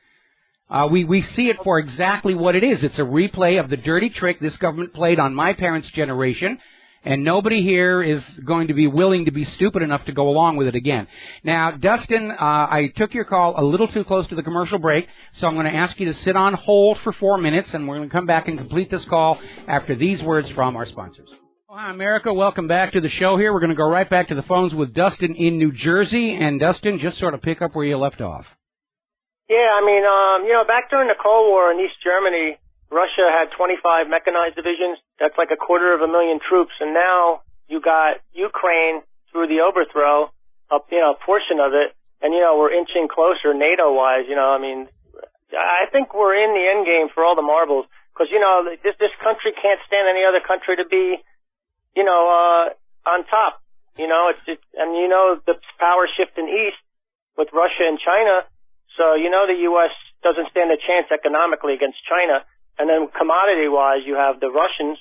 We see it for exactly what it is. It's a replay of the dirty trick this government played on my parents' generation, and nobody here is going to be willing to be stupid enough to go along with it again. Now, Dustin, I took your call a little too close to the commercial break, so I'm going to ask you to sit on hold for 4 minutes, and we're going to come back and complete this call after these words from our sponsors. Hi, America. Welcome back to the show here. We're going to go right back to the phones with Dustin in New Jersey. And, Dustin, just sort of pick up where you left off. Yeah, I mean, back during the Cold War in East Germany, Russia had 25 mechanized divisions. That's like 250,000 troops. And now you got Ukraine through the overthrow, a portion of it. And, we're inching closer NATO-wise. I think we're in the end game for all the marbles. Because, this country can't stand any other country to be, on top. The power shifting east with Russia and China. So, the U.S. doesn't stand a chance economically against China. And then commodity-wise, you have the Russians,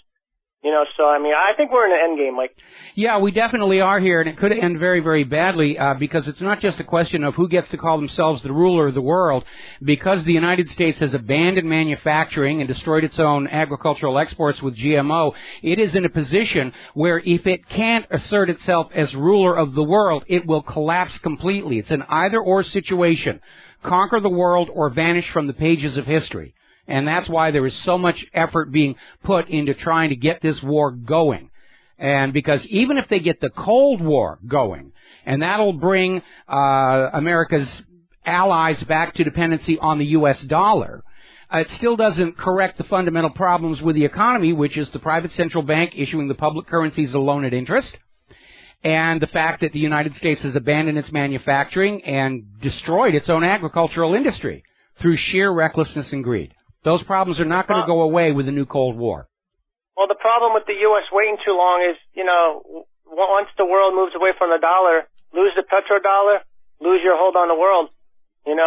I think we're in an end game, Mike. Yeah, we definitely are here, and it could end very, very badly because it's not just a question of who gets to call themselves the ruler of the world. Because the United States has abandoned manufacturing and destroyed its own agricultural exports with GMO, it is in a position where if it can't assert itself as ruler of the world, it will collapse completely. It's an either-or situation. Conquer the world or vanish from the pages of history. And that's why there is so much effort being put into trying to get this war going. And because even if they get the Cold War going, and that'll bring America's allies back to dependency on the U.S. dollar, it still doesn't correct the fundamental problems with the economy, which is the private central bank issuing the public currencies alone at interest, and the fact that the United States has abandoned its manufacturing and destroyed its own agricultural industry through sheer recklessness and greed. Those problems are not going to go away with the new Cold War. Well, the problem with the U.S. waiting too long is, once the world moves away from the dollar, lose the petrodollar, lose your hold on the world, and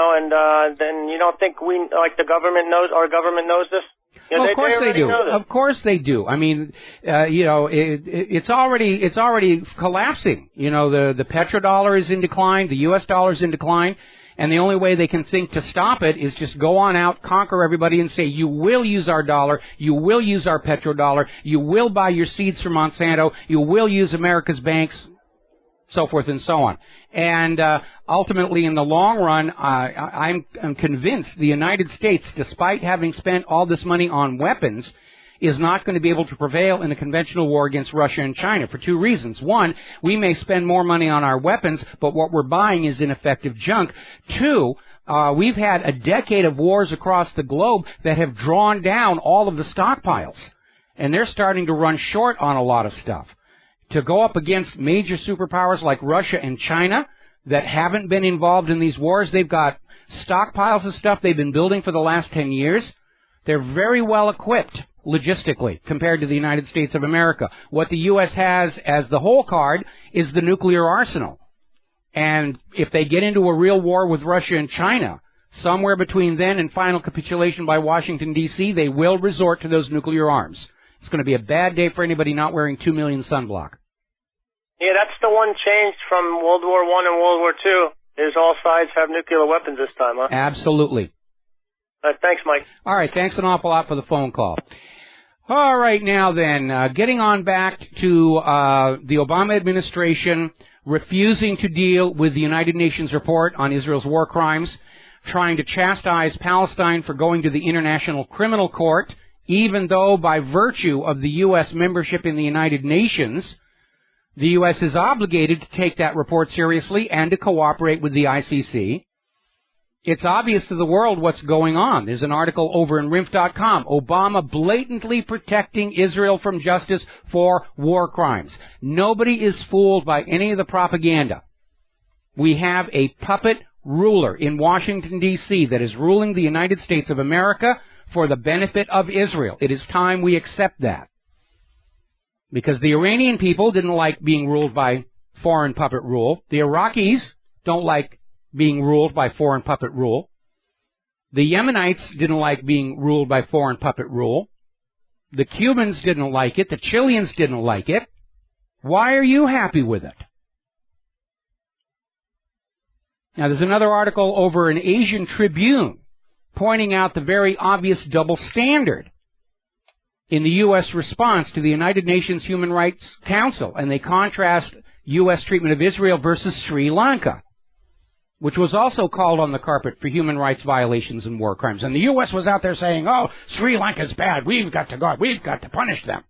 then you don't think the government knows, our government knows this? Well, of course they do. Of course they do. I mean, it's already collapsing. The petrodollar is in decline, the U.S. dollar is in decline. And the only way they can think to stop it is just go on out, conquer everybody, and say, you will use our dollar, you will use our petrodollar, you will buy your seeds from Monsanto, you will use America's banks, so forth and so on. And ultimately, in the long run, I'm convinced the United States, despite having spent all this money on weapons, is not going to be able to prevail in a conventional war against Russia and China for two reasons. One, we may spend more money on our weapons, but what we're buying is ineffective junk. Two, we've had a decade of wars across the globe that have drawn down all of the stockpiles, and they're starting to run short on a lot of stuff. To go up against major superpowers like Russia and China that haven't been involved in these wars, they've got stockpiles of stuff they've been building for the last 10 years. They're very well equipped logistically compared to the United States of America. What the U.S. has as the whole card is the nuclear arsenal. And if they get into a real war with Russia and China, somewhere between then and final capitulation by Washington, D.C., they will resort to those nuclear arms. It's going to be a bad day for anybody not wearing 2 million sunblock. Yeah, that's the one change from World War I and World War II, is all sides have nuclear weapons this time, huh? Absolutely. Thanks, Mike. All right, thanks an awful lot for the phone call. All right, now then, getting on back to the Obama administration refusing to deal with the United Nations report on Israel's war crimes, trying to chastise Palestine for going to the International Criminal Court, even though by virtue of the U.S. membership in the United Nations, the U.S. is obligated to take that report seriously and to cooperate with the ICC. It's obvious to the world what's going on. There's an article over in RINF.com. Obama blatantly protecting Israel from justice for war crimes. Nobody is fooled by any of the propaganda. We have a puppet ruler in Washington, D.C. that is ruling the United States of America for the benefit of Israel. It is time we accept that. Because the Iranian people didn't like being ruled by foreign puppet rule. The Iraqis don't like being ruled by foreign puppet rule. The Yemenites didn't like being ruled by foreign puppet rule. The Cubans didn't like it. The Chileans didn't like it. Why are you happy with it? Now, there's another article over in Asian Tribune pointing out the very obvious double standard in the U.S. response to the United Nations Human Rights Council, and they contrast U.S. treatment of Israel versus Sri Lanka, which was also called on the carpet for human rights violations and war crimes. And the U.S. was out there saying, oh, Sri Lanka's bad, we've got to punish them.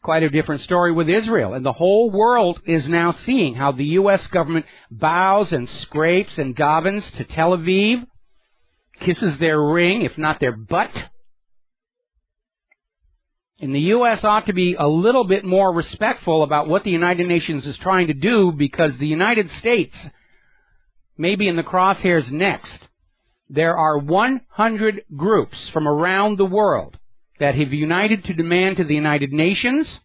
Quite a different story with Israel, and the whole world is now seeing how the U.S. government bows and scrapes and davens to Tel Aviv, kisses their ring, if not their butt. And the U.S. ought to be a little bit more respectful about what the United Nations is trying to do, because the United States may be in the crosshairs next. There are 100 groups from around the world that have united to demand to the United Nations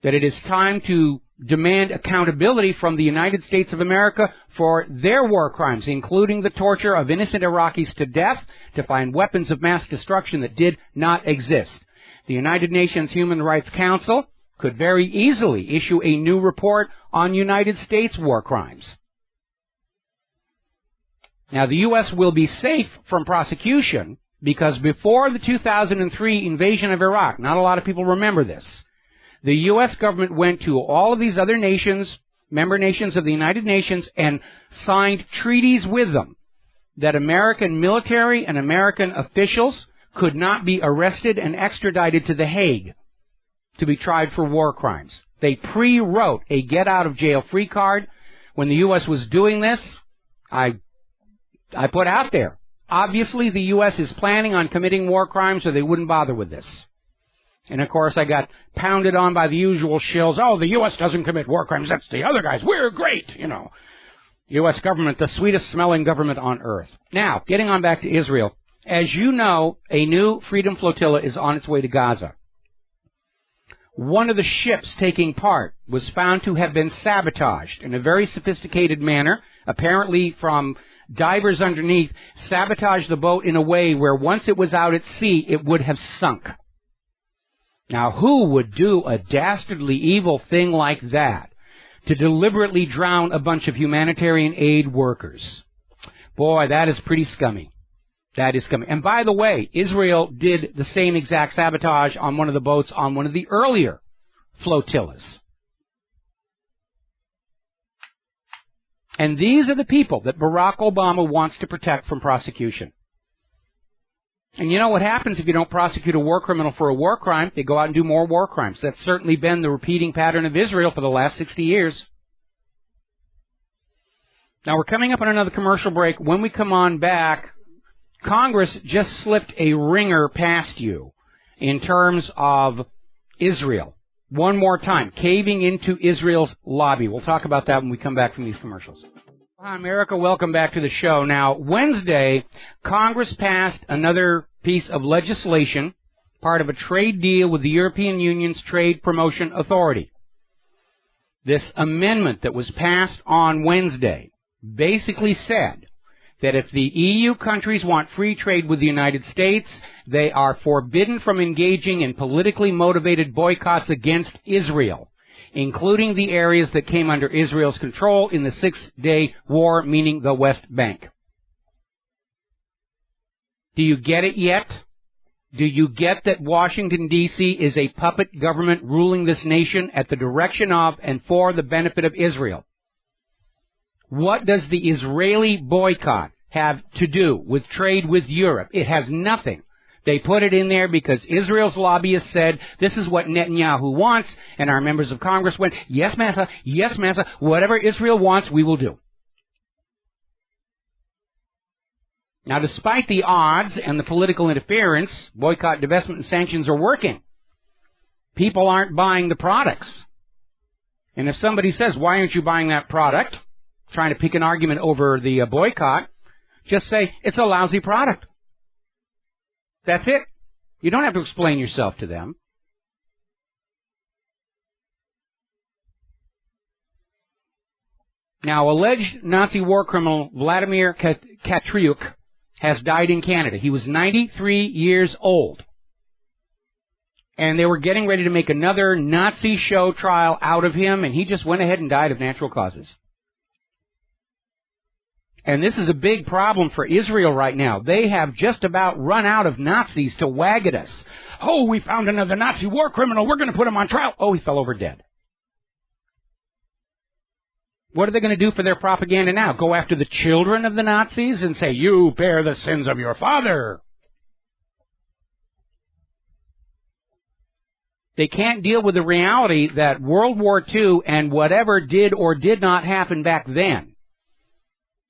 that it is time to demand accountability from the United States of America for their war crimes, including the torture of innocent Iraqis to death, to find weapons of mass destruction that did not exist. The United Nations Human Rights Council could very easily issue a new report on United States war crimes. Now, the U.S. will be safe from prosecution because before the 2003 invasion of Iraq, not a lot of people remember this, the U.S. government went to all of these other nations, member nations of the United Nations, and signed treaties with them that American military and American officials could not be arrested and extradited to The Hague to be tried for war crimes. They pre-wrote a get-out-of-jail-free card. When the U.S. was doing this, I put out there, obviously the U.S. is planning on committing war crimes or they wouldn't bother with this. And, of course, I got pounded on by the usual shills. Oh, the U.S. doesn't commit war crimes. That's the other guys. We're great, you know. U.S. government, the sweetest-smelling government on earth. Now, getting on back to Israel. As you know, a new Freedom Flotilla is on its way to Gaza. One of the ships taking part was found to have been sabotaged in a very sophisticated manner, apparently from divers underneath, sabotaged the boat in a way where once it was out at sea, it would have sunk. Now, who would do a dastardly evil thing like that, to deliberately drown a bunch of humanitarian aid workers? Boy, that is pretty scummy. That is scummy. And by the way, Israel did the same exact sabotage on one of the boats on one of the earlier flotillas. And these are the people that Barack Obama wants to protect from prosecution. And you know what happens if you don't prosecute a war criminal for a war crime? They go out and do more war crimes. That's certainly been the repeating pattern of Israel for the last 60 years. Now, we're coming up on another commercial break. When we come on back, Congress just slipped a ringer past you in terms of Israel. One more time, caving into Israel's lobby. We'll talk about that when we come back from these commercials. Hi, America. Welcome back to the show. Now, Wednesday, Congress passed another piece of legislation, part of a trade deal with the European Union's Trade Promotion Authority. This amendment that was passed on Wednesday basically said that if the EU countries want free trade with the United States, they are forbidden from engaging in politically motivated boycotts against Israel, including the areas that came under Israel's control in the Six-Day War, meaning the West Bank. Do you get it yet? Do you get that Washington, D.C. is a puppet government ruling this nation at the direction of and for the benefit of Israel? What does the Israeli boycott have to do with trade with Europe? It has nothing. They put it in there because Israel's lobbyists said, this is what Netanyahu wants, and our members of Congress went, yes, massa, whatever Israel wants, we will do. Now, despite the odds and the political interference, boycott, divestment, and sanctions are working. People aren't buying the products. And if somebody says, why aren't you buying that product, trying to pick an argument over the boycott, just say, it's a lousy product. That's it. You don't have to explain yourself to them. Now, alleged Nazi war criminal Vladimir Katriuk has died in Canada. He was 93 years old. And they were getting ready to make another Nazi show trial out of him, and he just went ahead and died of natural causes. And this is a big problem for Israel right now. They have just about run out of Nazis to wag at us. Oh, we found another Nazi war criminal. We're going to put him on trial. Oh, he fell over dead. What are they going to do for their propaganda now? Go after the children of the Nazis and say, you bear the sins of your father. They can't deal with the reality that World War II and whatever did or did not happen back then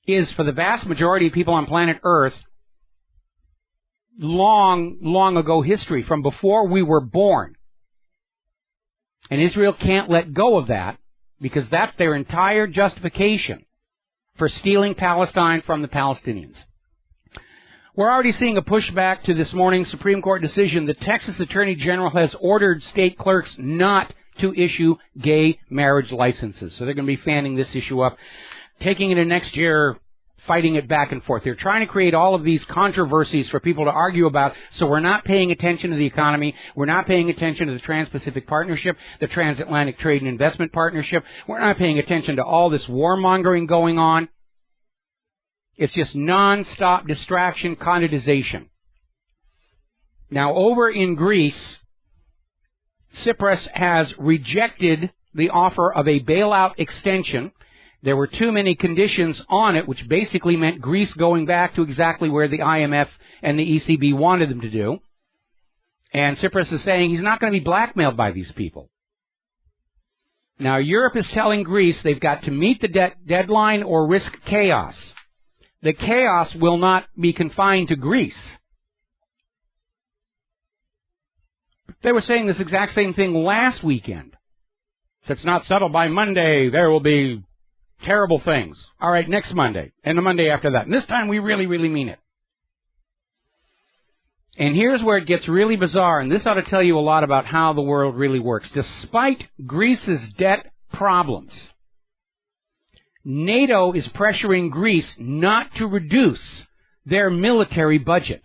is, for the vast majority of people on planet Earth, long, long ago history, from before we were born. And Israel can't let go of that, because that's their entire justification for stealing Palestine from the Palestinians. We're already seeing a pushback to this morning's Supreme Court decision. The Texas Attorney General has ordered state clerks not to issue gay marriage licenses. So they're going to be fanning this issue up, taking it in next year, fighting it back and forth. They're trying to create all of these controversies for people to argue about, so we're not paying attention to the economy, we're not paying attention to the Trans-Pacific Partnership, the Transatlantic Trade and Investment Partnership, we're not paying attention to all this warmongering going on. It's just non-stop distraction, connoissization. Now, over in Greece, Tsipras has rejected the offer of a bailout extension. There were too many conditions on it, which basically meant Greece going back to exactly where the IMF and the ECB wanted them to do. And Tsipras is saying he's not going to be blackmailed by these people. Now, Europe is telling Greece they've got to meet the deadline or risk chaos. The chaos will not be confined to Greece. They were saying this exact same thing last weekend. If it's not settled by Monday, there will be terrible things. All right, next Monday, and the Monday after that. And this time we really, really mean it. And here's where it gets really bizarre, and this ought to tell you a lot about how the world really works. Despite Greece's debt problems, NATO is pressuring Greece not to reduce their military budget.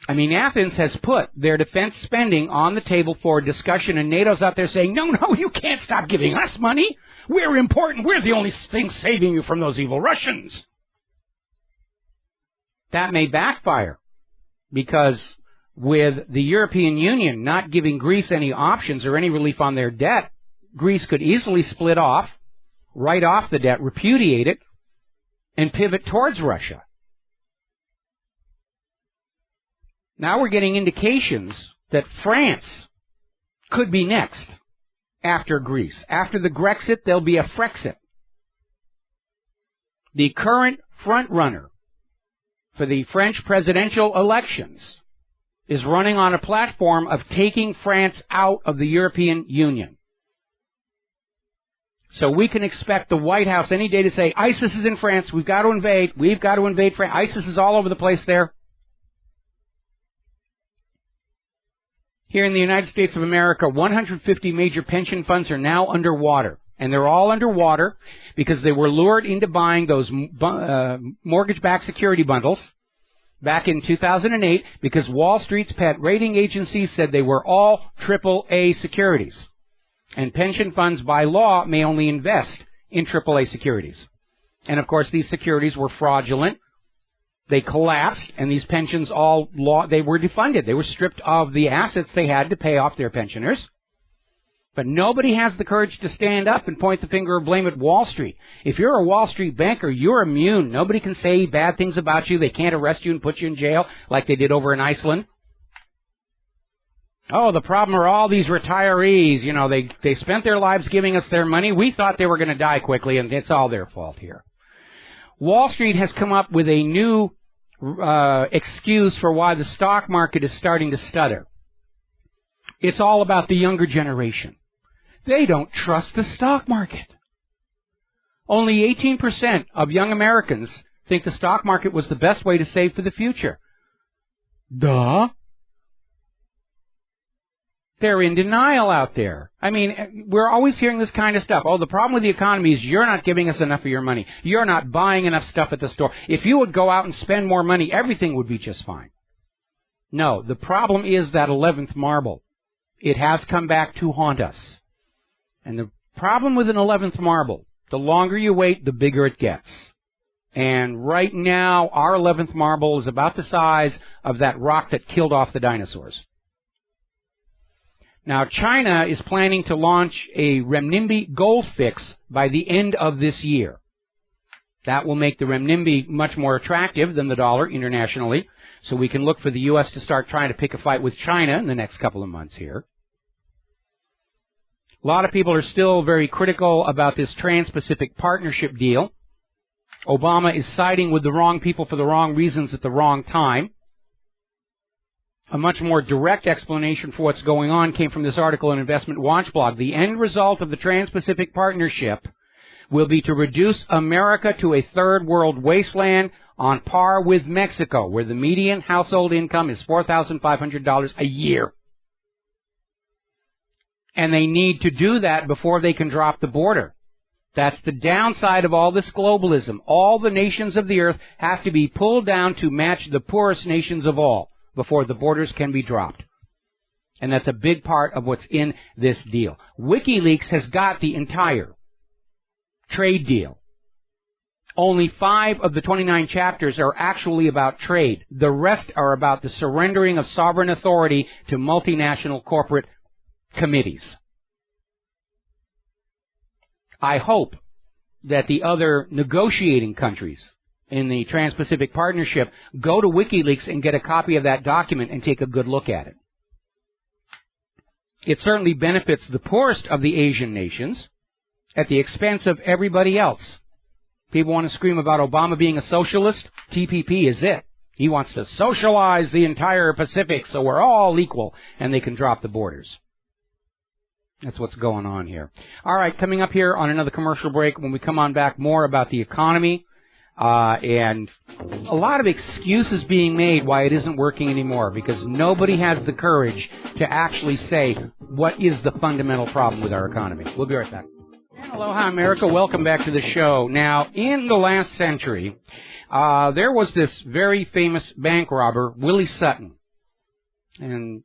I mean, Athens has put their defense spending on the table for discussion, and NATO's out there saying, no, you can't stop giving us money. We're important. We're the only thing saving you from those evil Russians. That may backfire, because with the European Union not giving Greece any options or any relief on their debt, Greece could easily split off, write off the debt, repudiate it, and pivot towards Russia. Now we're getting indications that France could be next after Greece. After the Grexit, there'll be a Frexit. The current front-runner for the French presidential elections is running on a platform of taking France out of the European Union. So we can expect the White House any day to say, ISIS is in France, we've got to invade France. ISIS is all over the place there. Here in the United States of America, 150 major pension funds are now underwater. And they're all underwater because they were lured into buying those mortgage-backed security bundles back in 2008 because Wall Street's pet rating agencies said they were all AAA securities. And pension funds, by law, may only invest in AAA securities. And, of course, these securities were fraudulent. They collapsed, and these pensions they were defunded. They were stripped of the assets they had to pay off their pensioners. But nobody has the courage to stand up and point the finger or blame at Wall Street. If you're a Wall Street banker, you're immune. Nobody can say bad things about you. They can't arrest you and put you in jail like they did over in Iceland. Oh, the problem are all these retirees. You know, they spent their lives giving us their money. We thought they were going to die quickly, and it's all their fault here. Wall Street has come up with a new excuse for why the stock market is starting to stutter. It's all about the younger generation. They don't trust the stock market. Only 18% of young Americans think the stock market was the best way to save for the future. Duh. They're in denial out there. I mean, we're always hearing this kind of stuff. Oh, the problem with the economy is you're not giving us enough of your money. You're not buying enough stuff at the store. If you would go out and spend more money, everything would be just fine. No, the problem is that 11th marble. It has come back to haunt us. And the problem with an 11th marble, the longer you wait, the bigger it gets. And right now, our 11th marble is about the size of that rock that killed off the dinosaurs. Now, China is planning to launch a renminbi gold fix by the end of this year. That will make the renminbi much more attractive than the dollar internationally, so we can look for the U.S. to start trying to pick a fight with China in the next couple of months here. A lot of people are still very critical about this Trans-Pacific Partnership deal. Obama is siding with the wrong people for the wrong reasons at the wrong time. A much more direct explanation for what's going on came from this article in Investment Watch blog. The end result of the Trans-Pacific Partnership will be to reduce America to a third world wasteland on par with Mexico, where the median household income is $4,500 a year. And they need to do that before they can drop the border. That's the downside of all this globalism. All the nations of the earth have to be pulled down to match the poorest nations of all before the borders can be dropped. And that's a big part of what's in this deal. WikiLeaks has got the entire trade deal. Only 5 of the 29 chapters are actually about trade. The rest are about the surrendering of sovereign authority to multinational corporate committees. I hope that the other negotiating countries in the Trans-Pacific Partnership go to WikiLeaks and get a copy of that document and take a good look at it. It certainly benefits the poorest of the Asian nations at the expense of everybody else. People want to scream about Obama being a socialist. TPP is it. He wants to socialize the entire Pacific so we're all equal and they can drop the borders. That's what's going on here. All right, coming up here on another commercial break, when we come on back, more about the economy and a lot of excuses being made why it isn't working anymore because nobody has the courage to actually say what is the fundamental problem with our economy. We'll be right back. And aloha, America. Welcome back to the show. Now, in the last century, there was this very famous bank robber, Willie Sutton. And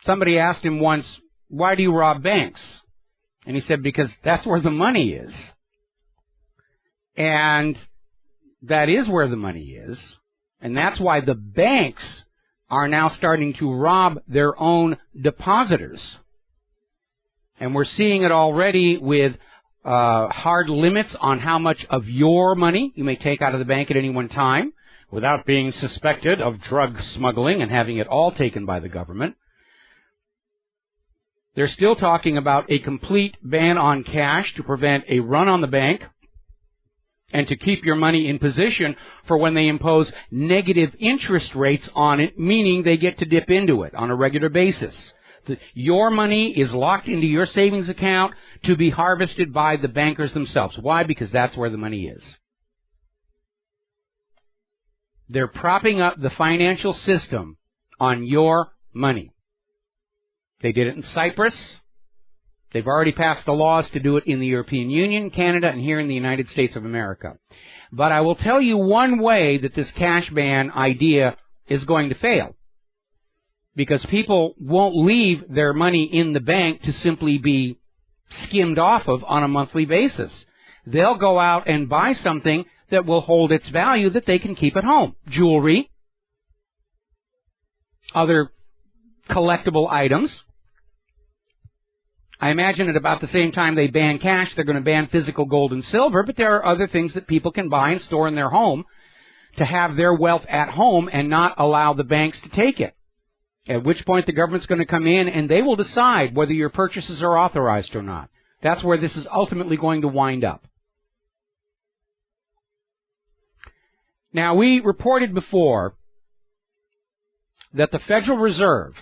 somebody asked him once, why do you rob banks? And he said, because that's where the money is. And that is where the money is. And that's why the banks are now starting to rob their own depositors. And we're seeing it already with hard limits on how much of your money you may take out of the bank at any one time without being suspected of drug smuggling and having it all taken by the government. They're still talking about a complete ban on cash to prevent a run on the bank and to keep your money in position for when they impose negative interest rates on it, meaning they get to dip into it on a regular basis. Your money is locked into your savings account to be harvested by the bankers themselves. Why? Because that's where the money is. They're propping up the financial system on your money. They did it in Cyprus. They've already passed the laws to do it in the European Union, Canada, and here in the United States of America. But I will tell you one way that this cash ban idea is going to fail. Because people won't leave their money in the bank to simply be skimmed off of on a monthly basis. They'll go out and buy something that will hold its value that they can keep at home. Jewelry, other collectible items. I imagine at about the same time they ban cash, they're going to ban physical gold and silver, but there are other things that people can buy and store in their home to have their wealth at home and not allow the banks to take it. At which point the government's going to come in and they will decide whether your purchases are authorized or not. That's where this is ultimately going to wind up. Now, we reported before that the Federal Reserve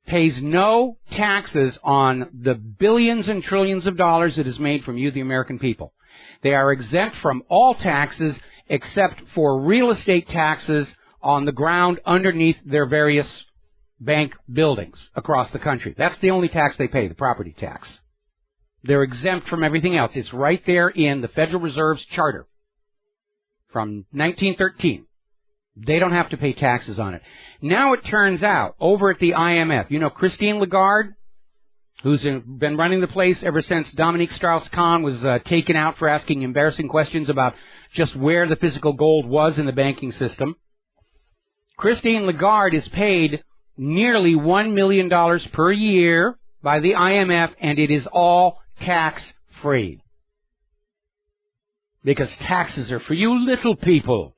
pays no taxes on the billions and trillions of dollars it has made from you, the American people. They are exempt from all taxes except for real estate taxes on the ground underneath their various bank buildings across the country. That's the only tax they pay, the property tax. They're exempt from everything else. It's right there in the Federal Reserve's charter from 1913. They don't have to pay taxes on it. Now it turns out, over at the IMF, you know Christine Lagarde, who's been running the place ever since Dominique Strauss-Kahn was taken out for asking embarrassing questions about just where the physical gold was in the banking system. Christine Lagarde is paid nearly $1 million per year by the IMF, and it is all tax-free. Because taxes are for you little people.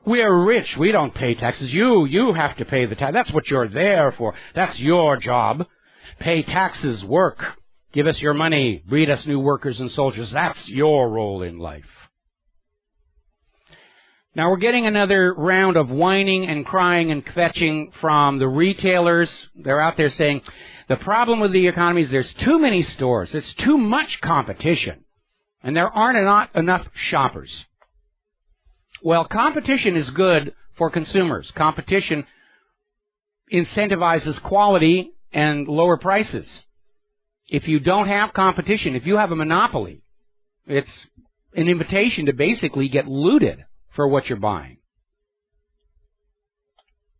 We're rich. We don't pay taxes. You have to pay the tax. That's what you're there for. That's your job. Pay taxes, work. Give us your money. Breed us new workers and soldiers. That's your role in life. Now we're getting another round of whining and crying and kvetching from the retailers. They're out there saying, the problem with the economy is there's too many stores. There's too much competition. And there aren't not enough shoppers. Well, competition is good for consumers. Competition incentivizes quality and lower prices. If you don't have competition, if you have a monopoly, it's an invitation to basically get looted for what you're buying.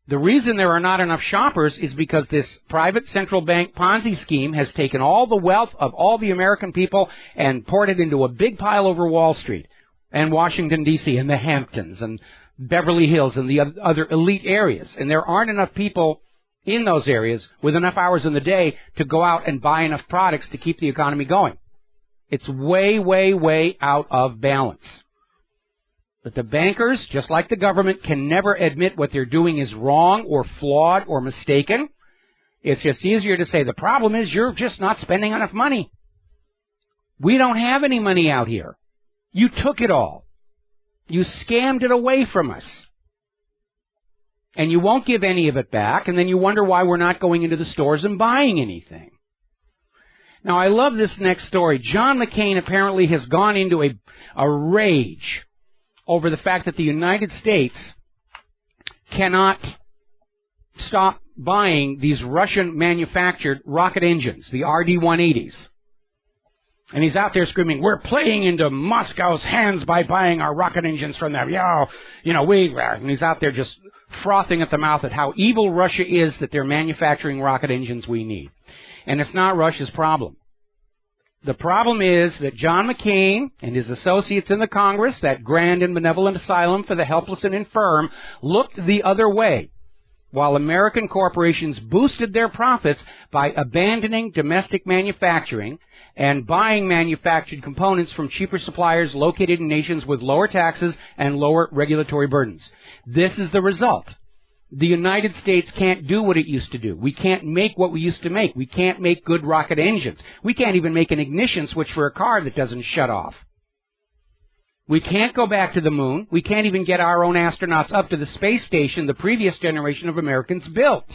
The reason there are not enough shoppers is because this private central bank Ponzi scheme has taken all the wealth of all the American people and poured it into a big pile over Wall Street and Washington, D.C., and the Hamptons and Beverly Hills and the other elite areas. And there aren't enough people in those areas with enough hours in the day to go out and buy enough products to keep the economy going. It's way, way, way out of balance. But the bankers, just like the government, can never admit what they're doing is wrong or flawed or mistaken. It's just easier to say the problem is you're just not spending enough money. We don't have any money out here. You took it all. You scammed it away from us. And you won't give any of it back, and then you wonder why we're not going into the stores and buying anything. Now, I love this next story. John McCain apparently has gone into a rage over the fact that the United States cannot stop buying these Russian-manufactured rocket engines, the RD-180s. And he's out there screaming, we're playing into Moscow's hands by buying our rocket engines from them. And he's out there just frothing at the mouth at how evil Russia is that they're manufacturing rocket engines we need. And it's not Russia's problem. The problem is that John McCain and his associates in the Congress, that grand and benevolent asylum for the helpless and infirm, looked the other way, while American corporations boosted their profits by abandoning domestic manufacturing and buying manufactured components from cheaper suppliers located in nations with lower taxes and lower regulatory burdens. This is the result. The United States can't do what it used to do. We can't make what we used to make. We can't make good rocket engines. We can't even make an ignition switch for a car that doesn't shut off. We can't go back to the moon. We can't even get our own astronauts up to the space station the previous generation of Americans built.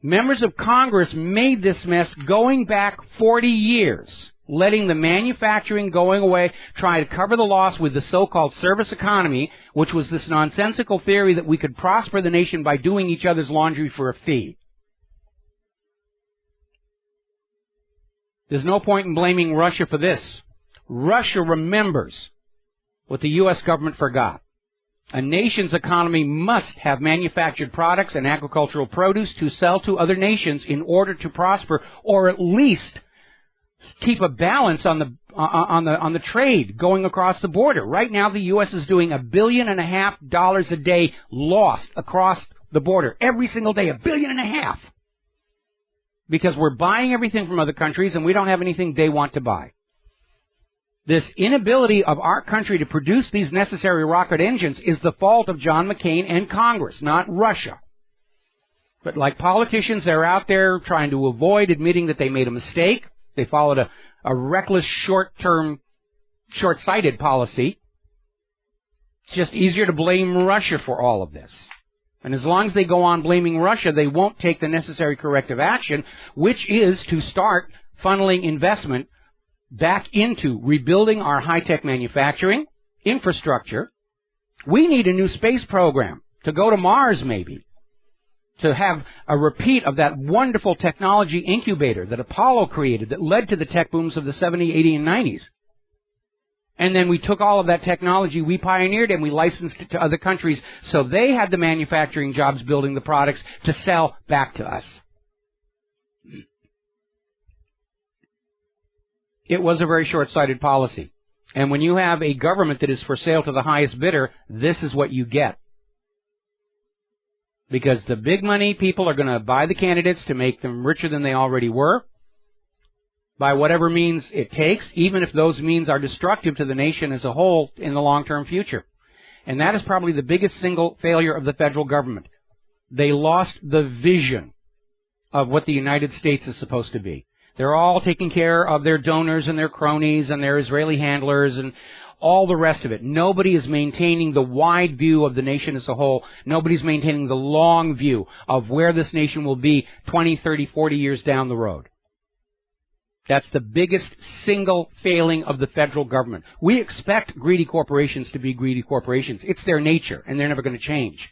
Members of Congress made this mess going back 40 years, letting the manufacturing going away, trying to cover the loss with the so-called service economy, which was this nonsensical theory that we could prosper the nation by doing each other's laundry for a fee. There's no point in blaming Russia for this. Russia remembers what the U.S. government forgot. A nation's economy must have manufactured products and agricultural produce to sell to other nations in order to prosper, or at least keep a balance on the trade going across the border. Right now, the U.S. is doing $1.5 billion a day lost across the border every single day. $1.5 billion, because we're buying everything from other countries and we don't have anything they want to buy. This inability of our country to produce these necessary rocket engines is the fault of John McCain and Congress, not Russia. But like politicians, they're out there trying to avoid admitting that they made a mistake. They followed a reckless, short-sighted policy. It's just easier to blame Russia for all of this. And as long as they go on blaming Russia, they won't take the necessary corrective action, which is to start funneling investment back into rebuilding our high-tech manufacturing infrastructure. We need a new space program to go to Mars, maybe, to have a repeat of that wonderful technology incubator that Apollo created that led to the tech booms of the 70s, 80s, and 90s. And then we took all of that technology we pioneered and we licensed it to other countries so they had the manufacturing jobs building the products to sell back to us. It was a very short-sighted policy. And when you have a government that is for sale to the highest bidder, this is what you get. Because the big money people are going to buy the candidates to make them richer than they already were, by whatever means it takes, even if those means are destructive to the nation as a whole in the long-term future. And that is probably the biggest single failure of the federal government. They lost the vision of what the United States is supposed to be. They're all taking care of their donors and their cronies and their Israeli handlers and all the rest of it. Nobody is maintaining the wide view of the nation as a whole. Nobody's maintaining the long view of where this nation will be 20, 30, 40 years down the road. That's the biggest single failing of the federal government. We expect greedy corporations to be greedy corporations. It's their nature, and they're never going to change.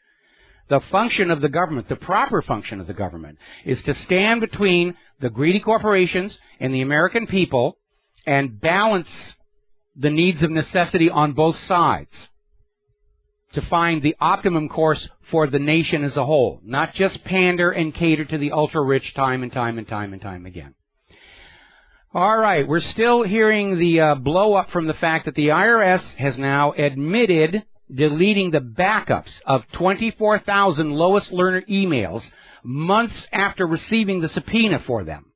The function of the government, the proper function of the government, is to stand between the greedy corporations and the American people and balance the needs of necessity on both sides to find the optimum course for the nation as a whole, not just pander and cater to the ultra-rich time and time and time and time again. All right, we're still hearing the blow-up from the fact that the IRS has now admitted deleting the backups of 24,000 Lois Lerner emails months after receiving the subpoena for them.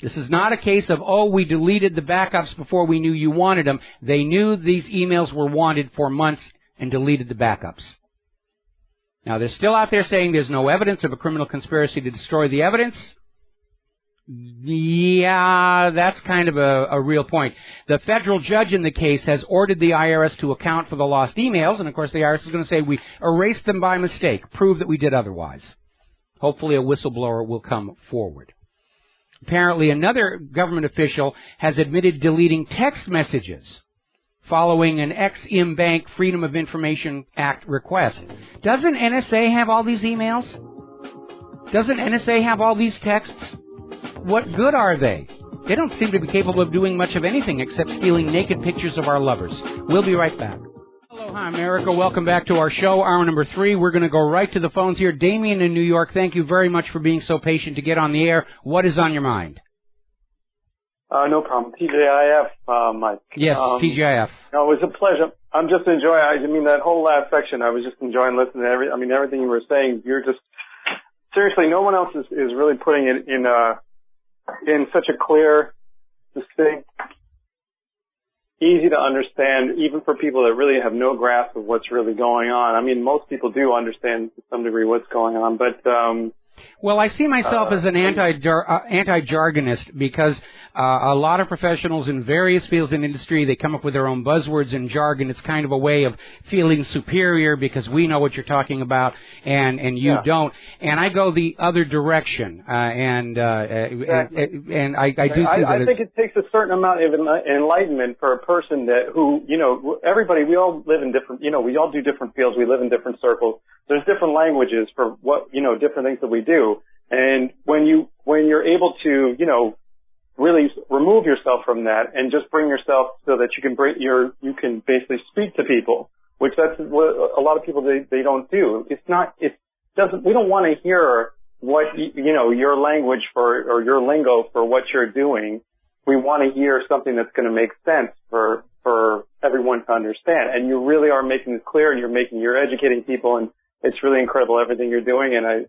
This is not a case of, oh, we deleted the backups before we knew you wanted them. They knew these emails were wanted for months and deleted the backups. Now, they're still out there saying there's no evidence of a criminal conspiracy to destroy the evidence. Yeah, that's kind of a real point. The federal judge in the case has ordered the IRS to account for the lost emails, and of course the IRS is going to say we erased them by mistake, prove that we did otherwise. Hopefully a whistleblower will come forward. Apparently another government official has admitted deleting text messages following an ex-Im Bank Freedom of Information Act request. Doesn't NSA have all these emails? Doesn't NSA have all these texts? What good are they? They don't seem to be capable of doing much of anything except stealing naked pictures of our lovers. We'll be right back. Aloha, America. Welcome back to our show, hour number 3. We're going to go right to the phones here. Damien in New York, thank you very much for being so patient to get on the air. What is on your mind? No problem. TGIF, Mike. Yes, TGIF. No, it was a pleasure. I'm just enjoying, I mean, that whole last section, I was just enjoying listening to everything you were saying. You're just, seriously, no one else is really putting it in such a clear, distinct, easy to understand, even for people that really have no grasp of what's really going on. I mean, most people do understand to some degree what's going on, but well, I see myself as an anti-jargonist because a lot of professionals in various fields in industry, they come up with their own buzzwords and jargon. It's kind of a way of feeling superior because we know what you're talking about and you don't. And I go the other direction. And I do see that. I think it takes a certain amount of enlightenment for a person who, everybody, we all live in different, we all do different fields. We live in different circles. There's different languages for what, different things that we do. And when you're able to, really remove yourself from that and just bring yourself so that you can basically speak to people, which that's what a lot of people, they don't do. We don't want to hear what, your language or your lingo for what you're doing. We want to hear something that's going to make sense for everyone to understand. And you really are making it clear and you're educating people, and it's really incredible everything you're doing, and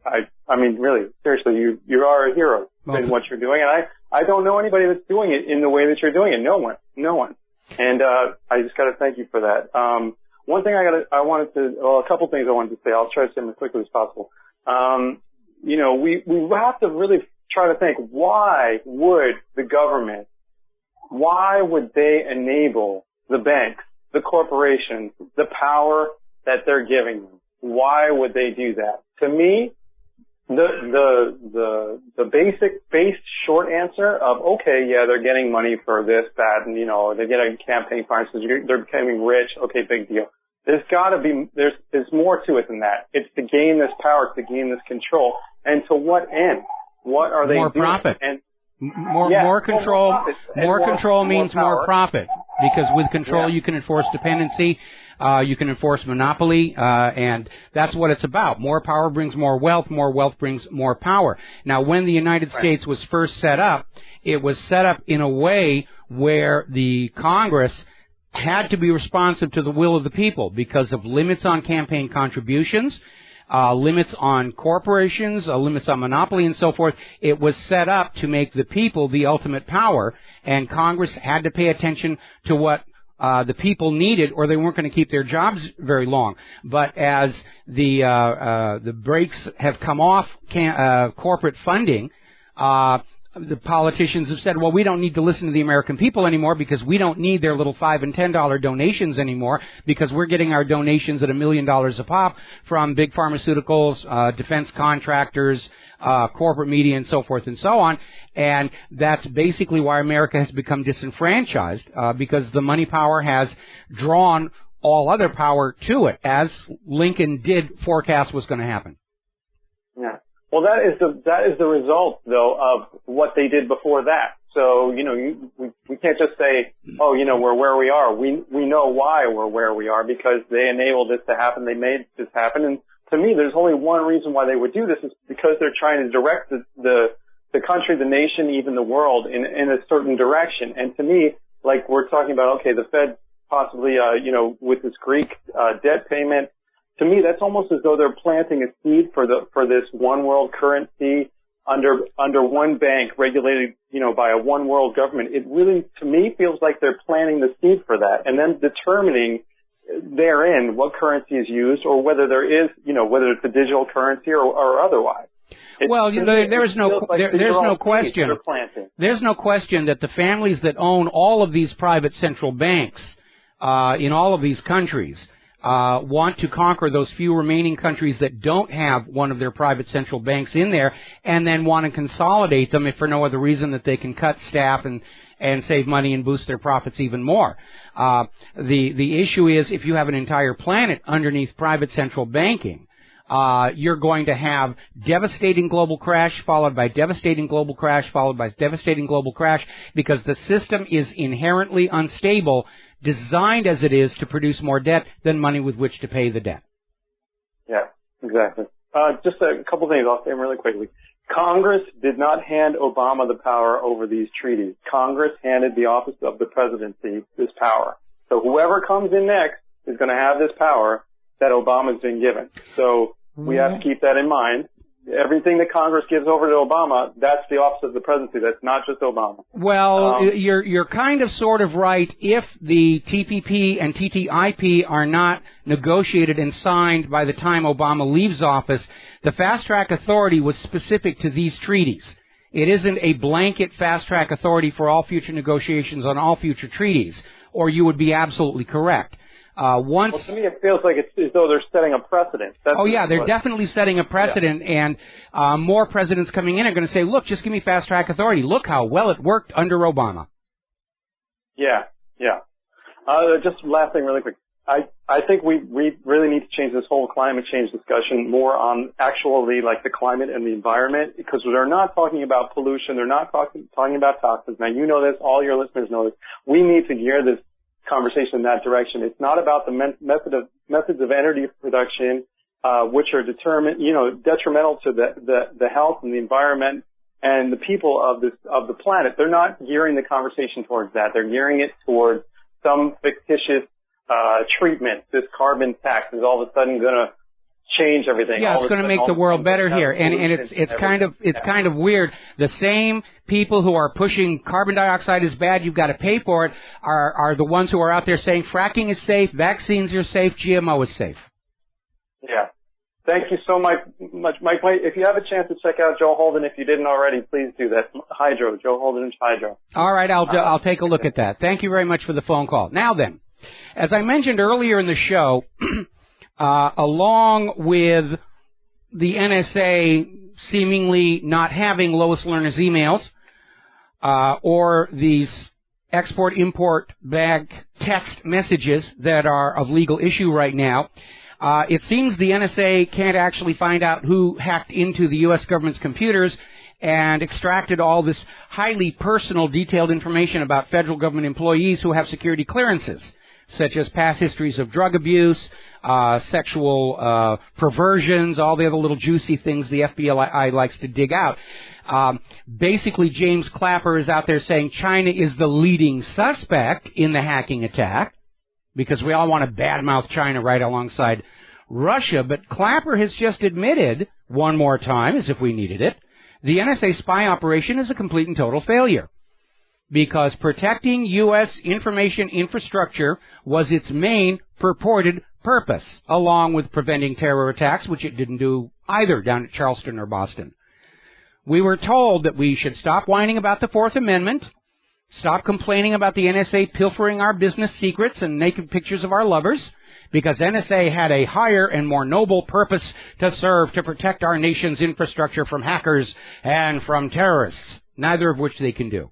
I mean, really, seriously, you are a hero in what you're doing, and I don't know anybody that's doing it in the way that you're doing it. No one. And I just got to thank you for that. One thing a couple things I wanted to say. I'll try to say them as quickly as possible. We have to really try to think, why would the government, why would they enable the banks, the corporations, the power that they're giving them? Why would they do that? To me, the base short answer of, okay, yeah, they're getting money for this, that, and, they're getting campaign finances, they're becoming rich, okay, big deal. There's there's more to it than that. It's to gain this power, to gain this control. And to what end? What are they doing? More profit. And more control. More control means more profit. Because with control, you can enforce dependency. You can enforce monopoly, and that's what it's about. More power brings more wealth brings more power. Now, when the United States was first set up, it was set up in a way where the Congress had to be responsive to the will of the people because of limits on campaign contributions, limits on corporations, limits on monopoly, and so forth. It was set up to make the people the ultimate power, and Congress had to pay attention to what the people needed, or they weren't going to keep their jobs very long. But as the brakes have come off corporate funding, the politicians have said, well, we don't need to listen to the American people anymore because we don't need their little $5 and $10 donations anymore because we're getting our donations at $1 million a pop from big pharmaceuticals, defense contractors, corporate media, and so forth and so on. And that's basically why America has become disenfranchised, because the money power has drawn all other power to it, as Lincoln did forecast was going to happen. Yeah. Well, that is the result, though, of what they did before that. So, we can't just say, oh, we're where we are. We know why we're where we are because they enabled this to happen. They made this happen. And to me, there's only one reason why they would do this is because they're trying to direct the country, the nation, even the world in a certain direction. And to me, like we're talking about, okay, the Fed possibly, with this Greek debt payment. To me, that's almost as though they're planting a seed for this one world currency under one bank regulated, by a one world government. It really, to me, feels like they're planting the seed for that and then determining therein what currency is used or whether there is, whether it's a digital currency or otherwise. Well, there's no question. There's no question that the families that own all of these private central banks in all of these countries want to conquer those few remaining countries that don't have one of their private central banks in there, and then want to consolidate them if for no other reason that they can cut staff and save money and boost their profits even more. The issue is if you have an entire planet underneath private central banking, you're going to have devastating global crash followed by devastating global crash followed by devastating global crash because the system is inherently unstable, designed as it is to produce more debt than money with which to pay the debt. Yeah, exactly. Just a couple things I'll say really quickly. Congress did not hand Obama the power over these treaties. Congress handed the office of the presidency this power. So whoever comes in next is going to have this power that Obama's been given. So we have to keep that in mind. Everything that Congress gives over to Obama, that's the office of the presidency. That's not just Obama. Well, you're kind of sort of right. If the TPP and TTIP are not negotiated and signed by the time Obama leaves office, the fast-track authority was specific to these treaties. It isn't a blanket fast-track authority for all future negotiations on all future treaties, or you would be absolutely correct. Well, to me, it feels like it's as though they're setting a precedent. They're definitely setting a precedent, and more presidents coming in are going to say, look, just give me fast-track authority. Look how well it worked under Obama. Yeah. Just last thing really quick. I think we really need to change this whole climate change discussion more on actually like the climate and the environment, because they're not talking about pollution. They're not talking about toxins. Now, you know this. All your listeners know this. We need to gear this conversation in that direction. It's not about the methods of energy production, which are detrimental to the health and the environment and the people of the planet. They're not gearing the conversation towards that. They're gearing it towards some fictitious treatment. This carbon tax is all of a sudden going to change everything. Yeah, it's going to make the world better here, and it's kind of weird. The same people who are pushing carbon dioxide is bad, you've got to pay for it, are the ones who are out there saying fracking is safe, vaccines are safe, GMO is safe. Yeah. Thank you so much, Mike. If you have a chance to check out Joe Holden, if you didn't already, please do that. Hydro, Joe Holden's Hydro. All right, I'll take a look at that. Thank you very much for the phone call. Now then, as I mentioned earlier in the show, along with the NSA seemingly not having Lois Lerner's emails or these export-import bag text messages that are of legal issue right now. It seems the NSA can't actually find out who hacked into the U.S. government's computers and extracted all this highly personal, detailed information about federal government employees who have security clearances, such as past histories of drug abuse, sexual perversions, all the other little juicy things the FBI likes to dig out. Basically, James Clapper is out there saying China is the leading suspect in the hacking attack, because we all want to badmouth China right alongside Russia. But Clapper has just admitted, one more time, as if we needed it, the NSA spy operation is a complete and total failure, because protecting U.S. information infrastructure was its main purported purpose, along with preventing terror attacks, which it didn't do either down at Charleston or Boston. We were told that we should stop whining about the Fourth Amendment, stop complaining about the NSA pilfering our business secrets and naked pictures of our lovers, because NSA had a higher and more noble purpose to serve, to protect our nation's infrastructure from hackers and from terrorists, neither of which they can do.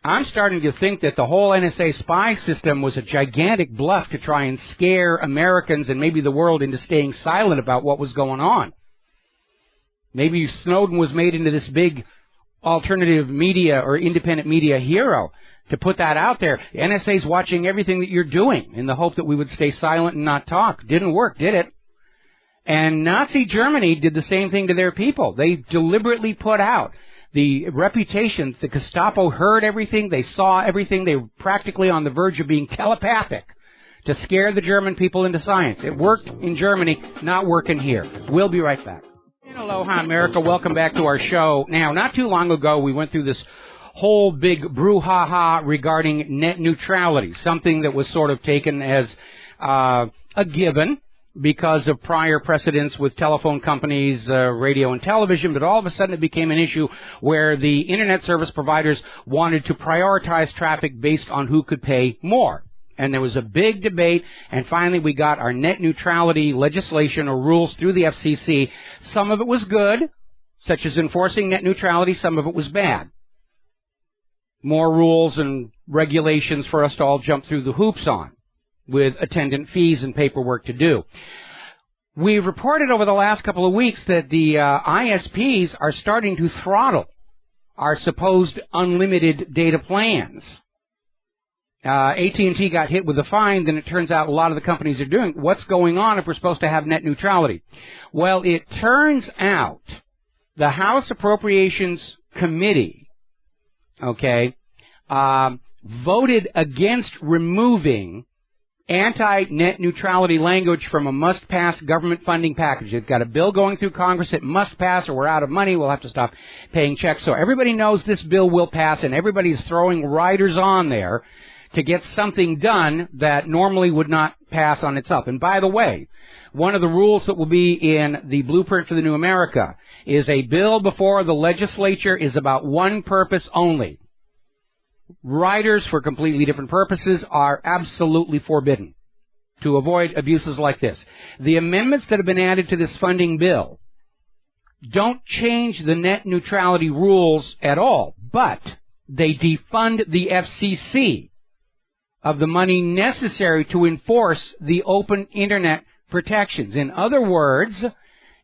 I'm starting to think that the whole NSA spy system was a gigantic bluff to try and scare Americans and maybe the world into staying silent about what was going on. Maybe Snowden was made into this big alternative media or independent media hero to put that out there. The NSA's watching everything that you're doing in the hope that we would stay silent and not talk. Didn't work, did it? And Nazi Germany did the same thing to their people. They deliberately put out the reputation. The Gestapo heard everything. They saw everything. They were practically on the verge of being telepathic to scare the German people into science. It worked in Germany, not working here. We'll be right back. Aloha, America. Welcome back to our show. Now, not too long ago, we went through this whole big brouhaha regarding net neutrality, something that was sort of taken as a given because of prior precedents with telephone companies, radio and television, but all of a sudden it became an issue where the internet service providers wanted to prioritize traffic based on who could pay more. And there was a big debate, and finally we got our net neutrality legislation or rules through the FCC. Some of it was good, such as enforcing net neutrality. Some of it was bad. More rules and regulations for us to all jump through the hoops on, with attendant fees and paperwork to do. We've reported over the last couple of weeks that the ISPs are starting to throttle our supposed unlimited data plans. AT&T got hit with a fine, then it turns out a lot of the companies are doing. What's going on if we're supposed to have net neutrality? Well, it turns out the House Appropriations Committee, voted against removing anti-net neutrality language from a must-pass government funding package. They've got a bill going through Congress. It must pass or we're out of money. We'll have to stop paying checks. So everybody knows this bill will pass, and everybody's throwing riders on there to get something done that normally would not pass on itself. And by the way, one of the rules that will be in the blueprint for the New America is a bill before the legislature is about one purpose only. Riders for completely different purposes are absolutely forbidden to avoid abuses like this. The amendments that have been added to this funding bill don't change the net neutrality rules at all, but they defund the FCC of the money necessary to enforce the open internet protections. In other words,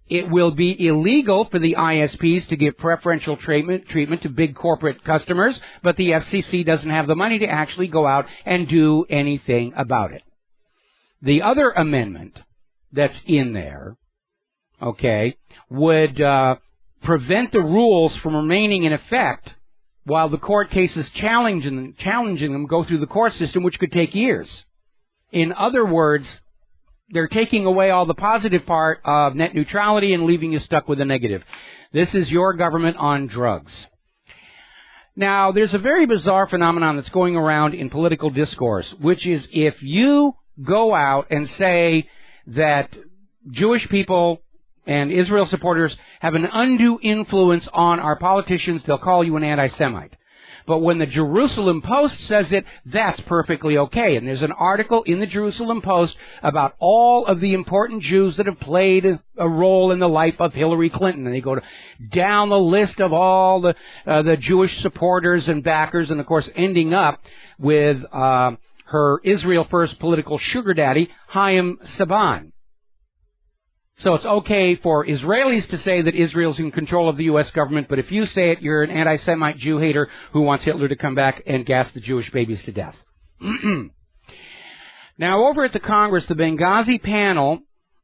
it will be illegal for the ISPs to give preferential treatment to big corporate customers, but the FCC doesn't have the money to actually go out and do anything about it. The other amendment that's in there, would prevent the rules from remaining in effect while the court cases challenging them go through the court system, which could take years. In other words, they're taking away all the positive part of net neutrality and leaving you stuck with the negative. This is your government on drugs. Now, there's a very bizarre phenomenon that's going around in political discourse, which is if you go out and say that Jewish people and Israel supporters have an undue influence on our politicians, they'll call you an anti-Semite. But when the Jerusalem Post says it, that's perfectly okay. And there's an article in the Jerusalem Post about all of the important Jews that have played a role in the life of Hillary Clinton. And they go down the list of all the Jewish supporters and backers, and of course ending up with her Israel First political sugar daddy, Chaim Saban. So it's okay for Israelis to say that Israel's in control of the U.S. government, but if you say it, you're an anti-Semite Jew hater who wants Hitler to come back and gas the Jewish babies to death. Now, over at the Congress, the Benghazi panel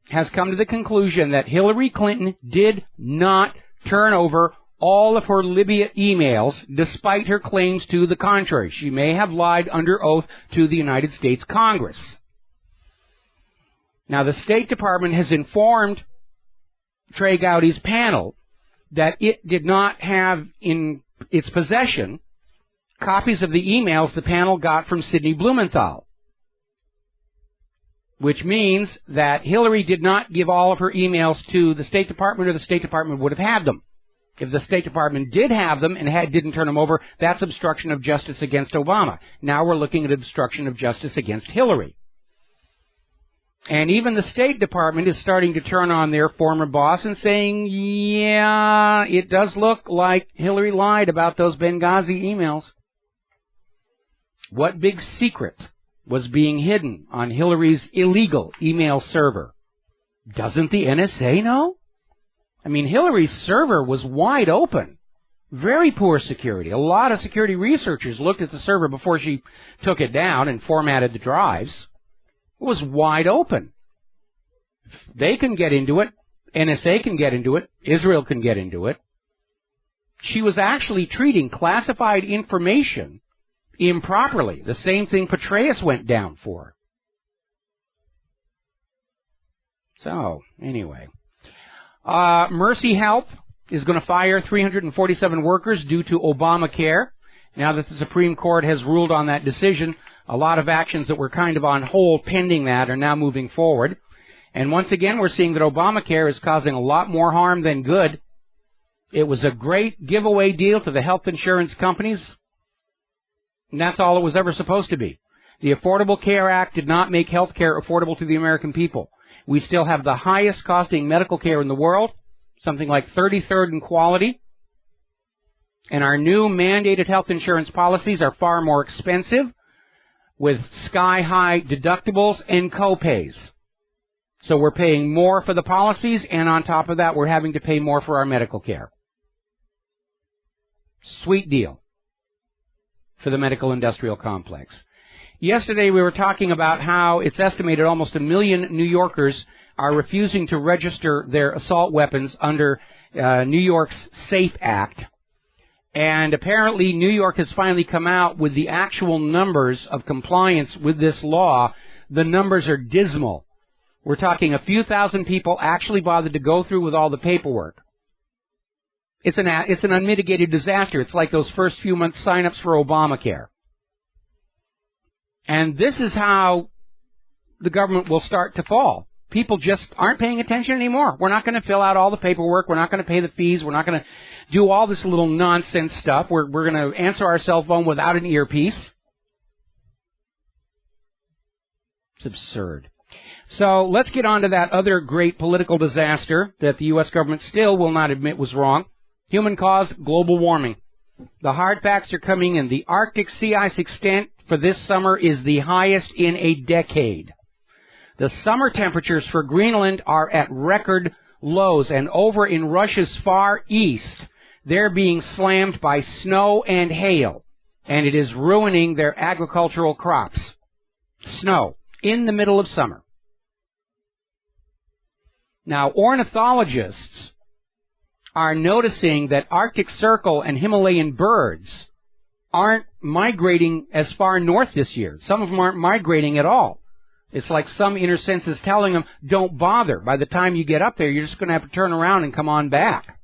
has come to the conclusion that Hillary Clinton did not turn over all of her Libya emails, despite her claims to the contrary. She may have lied under oath to the United States Congress. Now, the State Department has informed Trey Gowdy's panel that it did not have in its possession copies of the emails the panel got from Sidney Blumenthal, which means that Hillary did not give all of her emails to the State Department, or the State Department would have had them. If the State Department did have them and didn't turn them over, that's obstruction of justice against Obama. Now we're looking at obstruction of justice against Hillary. And even the State Department is starting to turn on their former boss and saying, yeah, it does look like Hillary lied about those Benghazi emails. What big secret was being hidden on Hillary's illegal email server? Doesn't the NSA know? I mean, Hillary's server was wide open. Very poor security. A lot of security researchers looked at the server before she took it down and formatted the drives. It was wide open. They can get into it. NSA can get into it. Israel can get into it. She was actually treating classified information improperly. The same thing Petraeus went down for. So, anyway. Mercy Health is going to fire 347 workers due to Obamacare. Now that the Supreme Court has ruled on that decision, a lot of actions that were kind of on hold pending that are now moving forward. And once again, we're seeing that Obamacare is causing a lot more harm than good. It was a great giveaway deal to the health insurance companies, and that's all it was ever supposed to be. The Affordable Care Act did not make health care affordable to the American people. We still have the highest costing medical care in the world, something like 33rd in quality. And our new mandated health insurance policies are far more expensive, with sky-high deductibles and co-pays. So we're paying more for the policies, and on top of that, we're having to pay more for our medical care. Sweet deal for the medical industrial complex. Yesterday we were talking about how it's estimated almost 1 million New Yorkers are refusing to register their assault weapons under New York's SAFE Act. And apparently New York has finally come out with the actual numbers of compliance with this law. The numbers are dismal. We're talking a few thousand people actually bothered to go through with all the paperwork. It's an unmitigated disaster. It's like those first few months sign-ups for Obamacare. And this is how the government will start to fall. People just aren't paying attention anymore. We're not going to fill out all the paperwork. We're not going to pay the fees. We're not going to do all this little nonsense stuff. We're going to answer our cell phone without an earpiece. It's absurd. So let's get on to that other great political disaster that the U.S. government still will not admit was wrong. Human-caused global warming. The hard facts are coming in. The Arctic sea ice extent for this summer is the highest in a decade. The summer temperatures for Greenland are at record lows, and over in Russia's far east, they're being slammed by snow and hail, and it is ruining their agricultural crops. Snow in the middle of summer. Now, ornithologists are noticing that Arctic Circle and Himalayan birds aren't migrating as far north this year. Some of them aren't migrating at all. It's like some inner sense is telling them, don't bother. By the time you get up there, you're just going to have to turn around and come on back.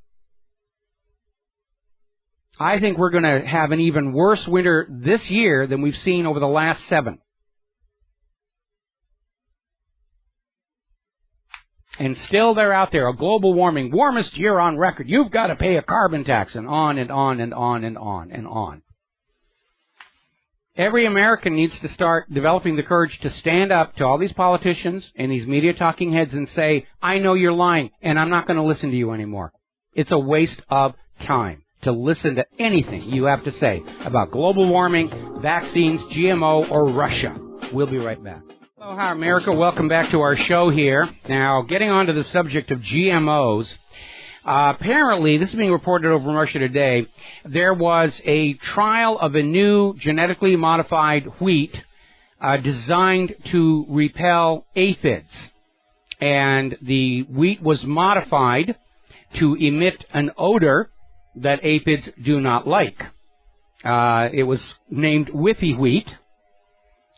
I think we're going to have an even worse winter this year than we've seen over the last 7. And still they're out there, a global warming, warmest year on record. You've got to pay a carbon tax, and on and on and on and on and on. Every American needs to start developing the courage to stand up to all these politicians and these media talking heads and say, I know you're lying, and I'm not going to listen to you anymore. It's a waste of time to listen to anything you have to say about global warming, vaccines, GMO, or Russia. We'll be right back. Hello, hi, America. Welcome back to our show here. Now, getting on to the subject of GMOs. Apparently, this is being reported over in Russia today, there was a trial of a new genetically modified wheat designed to repel aphids. And the wheat was modified to emit an odor that aphids do not like. It was named Whiffy wheat,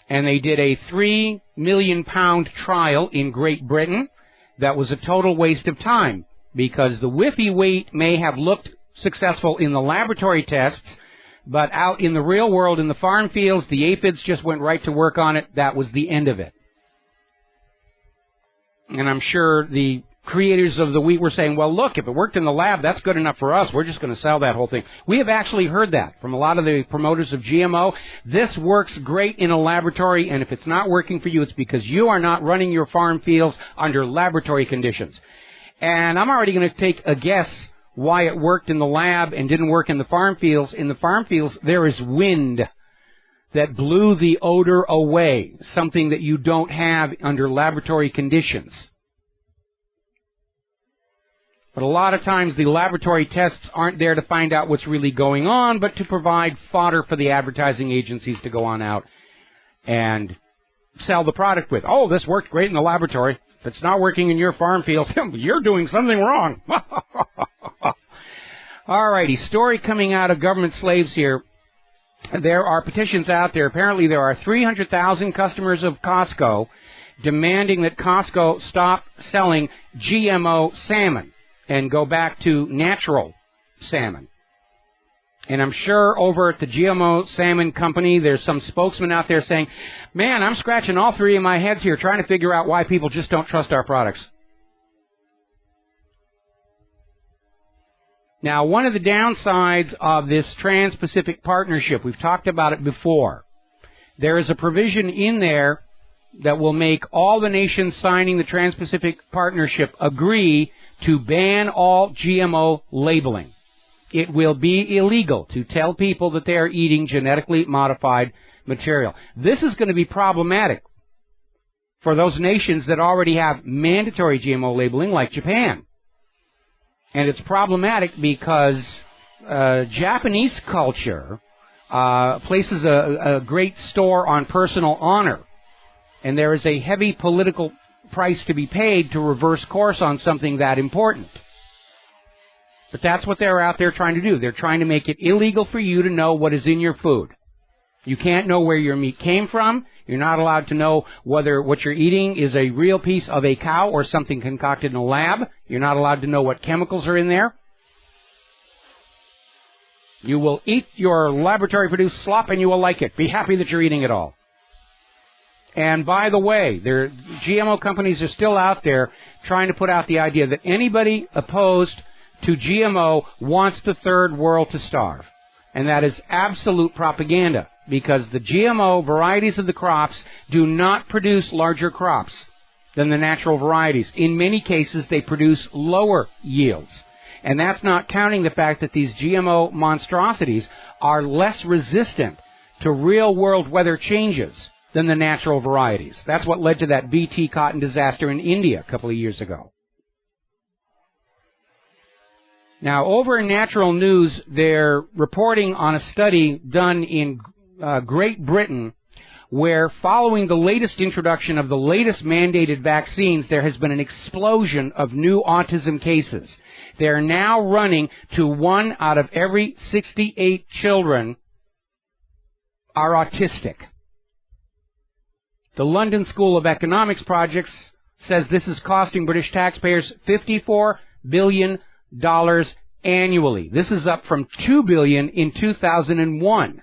and they did a 3 million pound trial in Great Britain. That was a total waste of time, because the Whiffy wheat may have looked successful in the laboratory tests, but out in the real world, in the farm fields, the aphids just went right to work on it. That was the end of it. And I'm sure the creators of the wheat were saying, well, look, if it worked in the lab, that's good enough for us. We're just going to sell that whole thing. We have actually heard that from a lot of the promoters of GMO. This works great in a laboratory, and if it's not working for you, it's because you are not running your farm fields under laboratory conditions. And I'm already going to take a guess why it worked in the lab and didn't work in the farm fields. In the farm fields, there is wind that blew the odor away, something that you don't have under laboratory conditions. But a lot of times the laboratory tests aren't there to find out what's really going on, but to provide fodder for the advertising agencies to go on out and sell the product with. Oh, this worked great in the laboratory. If it's not working in your farm fields, you're doing something wrong. All righty, story coming out of government slaves here. There are petitions out there. Apparently there are 300,000 customers of Costco demanding that Costco stop selling GMO salmon and go back to natural salmon. And I'm sure over at the GMO Salmon Company, there's some spokesman out there saying, man, I'm scratching all three of my heads here trying to figure out why people just don't trust our products. Now, one of the downsides of this Trans-Pacific Partnership, we've talked about it before, there is a provision in there that will make all the nations signing the Trans-Pacific Partnership agree to ban all GMO labeling. It will be illegal to tell people that they are eating genetically modified material. This is going to be problematic for those nations that already have mandatory GMO labeling, like Japan. And it's problematic because Japanese culture places a great store on personal honor. And there is a heavy political price to be paid to reverse course on something that important. But that's what they're out there trying to do. They're trying to make it illegal for you to know what is in your food. You can't know where your meat came from. You're not allowed to know whether what you're eating is a real piece of a cow or something concocted in a lab. You're not allowed to know what chemicals are in there. You will eat your laboratory-produced slop and you will like it. Be happy that you're eating it all. And by the way, GMO companies are still out there trying to put out the idea that anybody opposed to GMO wants the third world to starve. And that is absolute propaganda, because the GMO varieties of the crops do not produce larger crops than the natural varieties. In many cases, they produce lower yields. And that's not counting the fact that these GMO monstrosities are less resistant to real-world weather changes than the natural varieties. That's what led to that BT cotton disaster in India a couple of years ago. Now, over in Natural News, they're reporting on a study done in Great Britain where, following the latest introduction of the latest mandated vaccines, there has been an explosion of new autism cases. They're now running to 1 out of every 68 children are autistic. The London School of Economics Projects says this is costing British taxpayers $54 billion annually. This is up from $2 billion in 2001,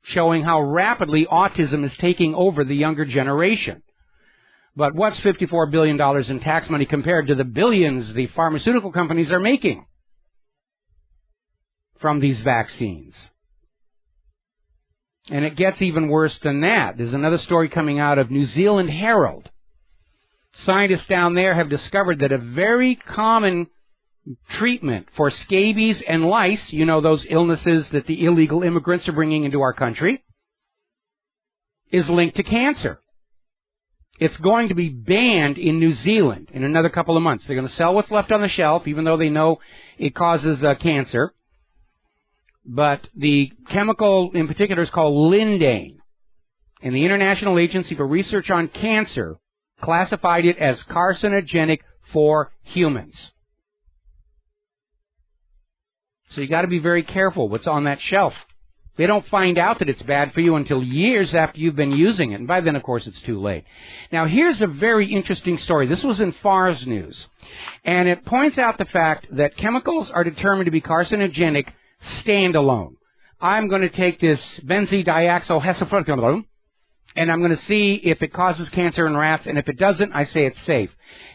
showing how rapidly autism is taking over the younger generation. But what's $54 billion in tax money compared to the billions the pharmaceutical companies are making from these vaccines? And it gets even worse than that. There's another story coming out of New Zealand Herald. Scientists down there have discovered that a very common treatment for scabies and lice, you know, those illnesses that the illegal immigrants are bringing into our country, is linked to cancer. It's going to be banned in New Zealand in another couple of months. They're going to sell what's left on the shelf, even though they know it causes cancer. But the chemical in particular is called lindane. And the International Agency for Research on Cancer classified it as carcinogenic for humans. So you got to be very careful what's on that shelf. They don't find out that it's bad for you until years after you've been using it. And by then, of course, it's too late. Now, here's a very interesting story. This was in FARS News. And it points out the fact that chemicals are determined to be carcinogenic standalone. I'm going to take this benzodiazohexafluoride, and I'm going to see if it causes cancer in rats, and if it doesn't, I say it's safe.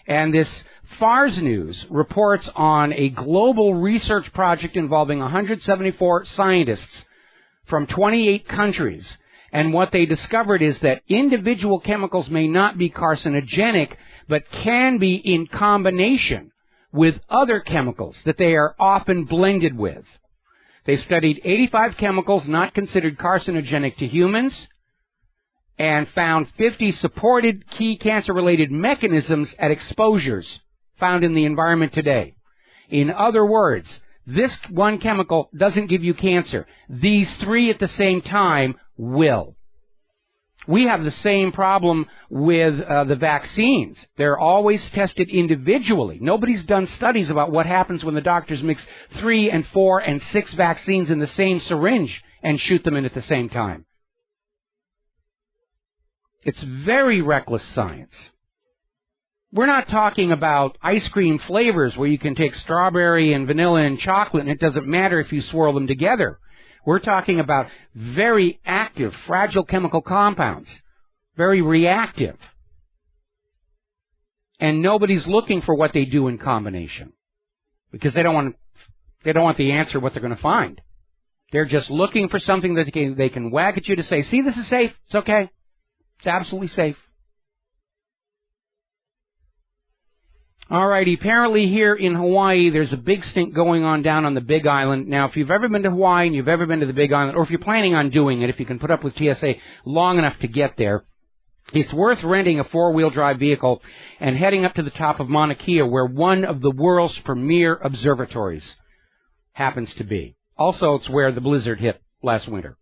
And this FARS News reports on a global research project involving 174 scientists from 28 countries. And what they discovered is that individual chemicals may not be carcinogenic, but can be in combination with other chemicals that they are often blended with. They studied 85 chemicals not considered carcinogenic to humans and found 50 supported key cancer-related mechanisms at exposures found in the environment today. In other words, this one chemical doesn't give you cancer. These three at the same time will. We have the same problem with the vaccines. They're always tested individually. Nobody's done studies about what happens when the doctors mix 3 and 4 and 6 vaccines in the same syringe and shoot them in at the same time. It's very reckless science. We're not talking about ice cream flavors where you can take strawberry and vanilla and chocolate and it doesn't matter if you swirl them together. We're talking about very active, fragile chemical compounds, very reactive. And nobody's looking for what they do in combination because they don't want the answer what they're going to find. They're just looking for something that they can wag at you to say, see, this is safe. It's okay. It's absolutely safe. All righty, apparently here in Hawaii, there's a big stink going on down on the Big Island. Now, if you've ever been to Hawaii and you've ever been to the Big Island, or if you're planning on doing it, if you can put up with TSA long enough to get there, it's worth renting a four-wheel drive vehicle and heading up to the top of Mauna Kea, where one of the world's premier observatories happens to be. Also, it's where the blizzard hit last winter.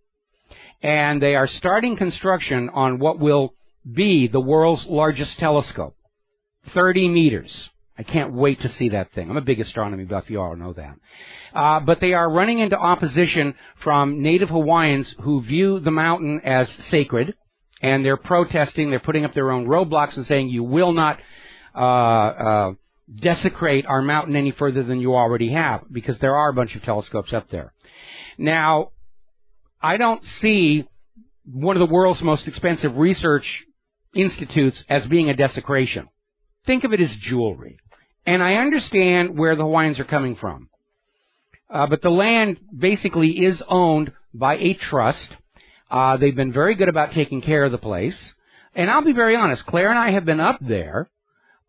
And they are starting construction on what will be the world's largest telescope, 30 meters. I can't wait to see that thing. I'm a big astronomy buff. You all know that. But they are running into opposition from native Hawaiians who view the mountain as sacred, and they're protesting. They're putting up their own roadblocks and saying, you will not desecrate our mountain any further than you already have, because there are a bunch of telescopes up there. Now, I don't see one of the world's most expensive research institutes as being a desecration. Think of it as jewelry. And I understand where the Hawaiians are coming from. But the land basically is owned by a trust. They've been very good about taking care of the place. And I'll be very honest, Claire and I have been up there.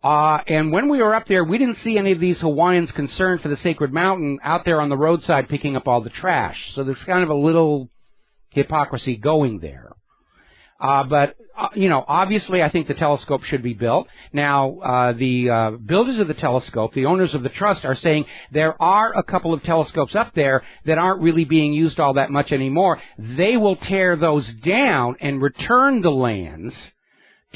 And when we were up there, we didn't see any of these Hawaiians concerned for the sacred mountain out there on the roadside picking up all the trash. So there's kind of a little hypocrisy going there. But obviously I think the telescope should be built. Now, the builders of the telescope, the owners of the trust, are saying there are a couple of telescopes up there that aren't really being used all that much anymore. They will tear those down and return the lands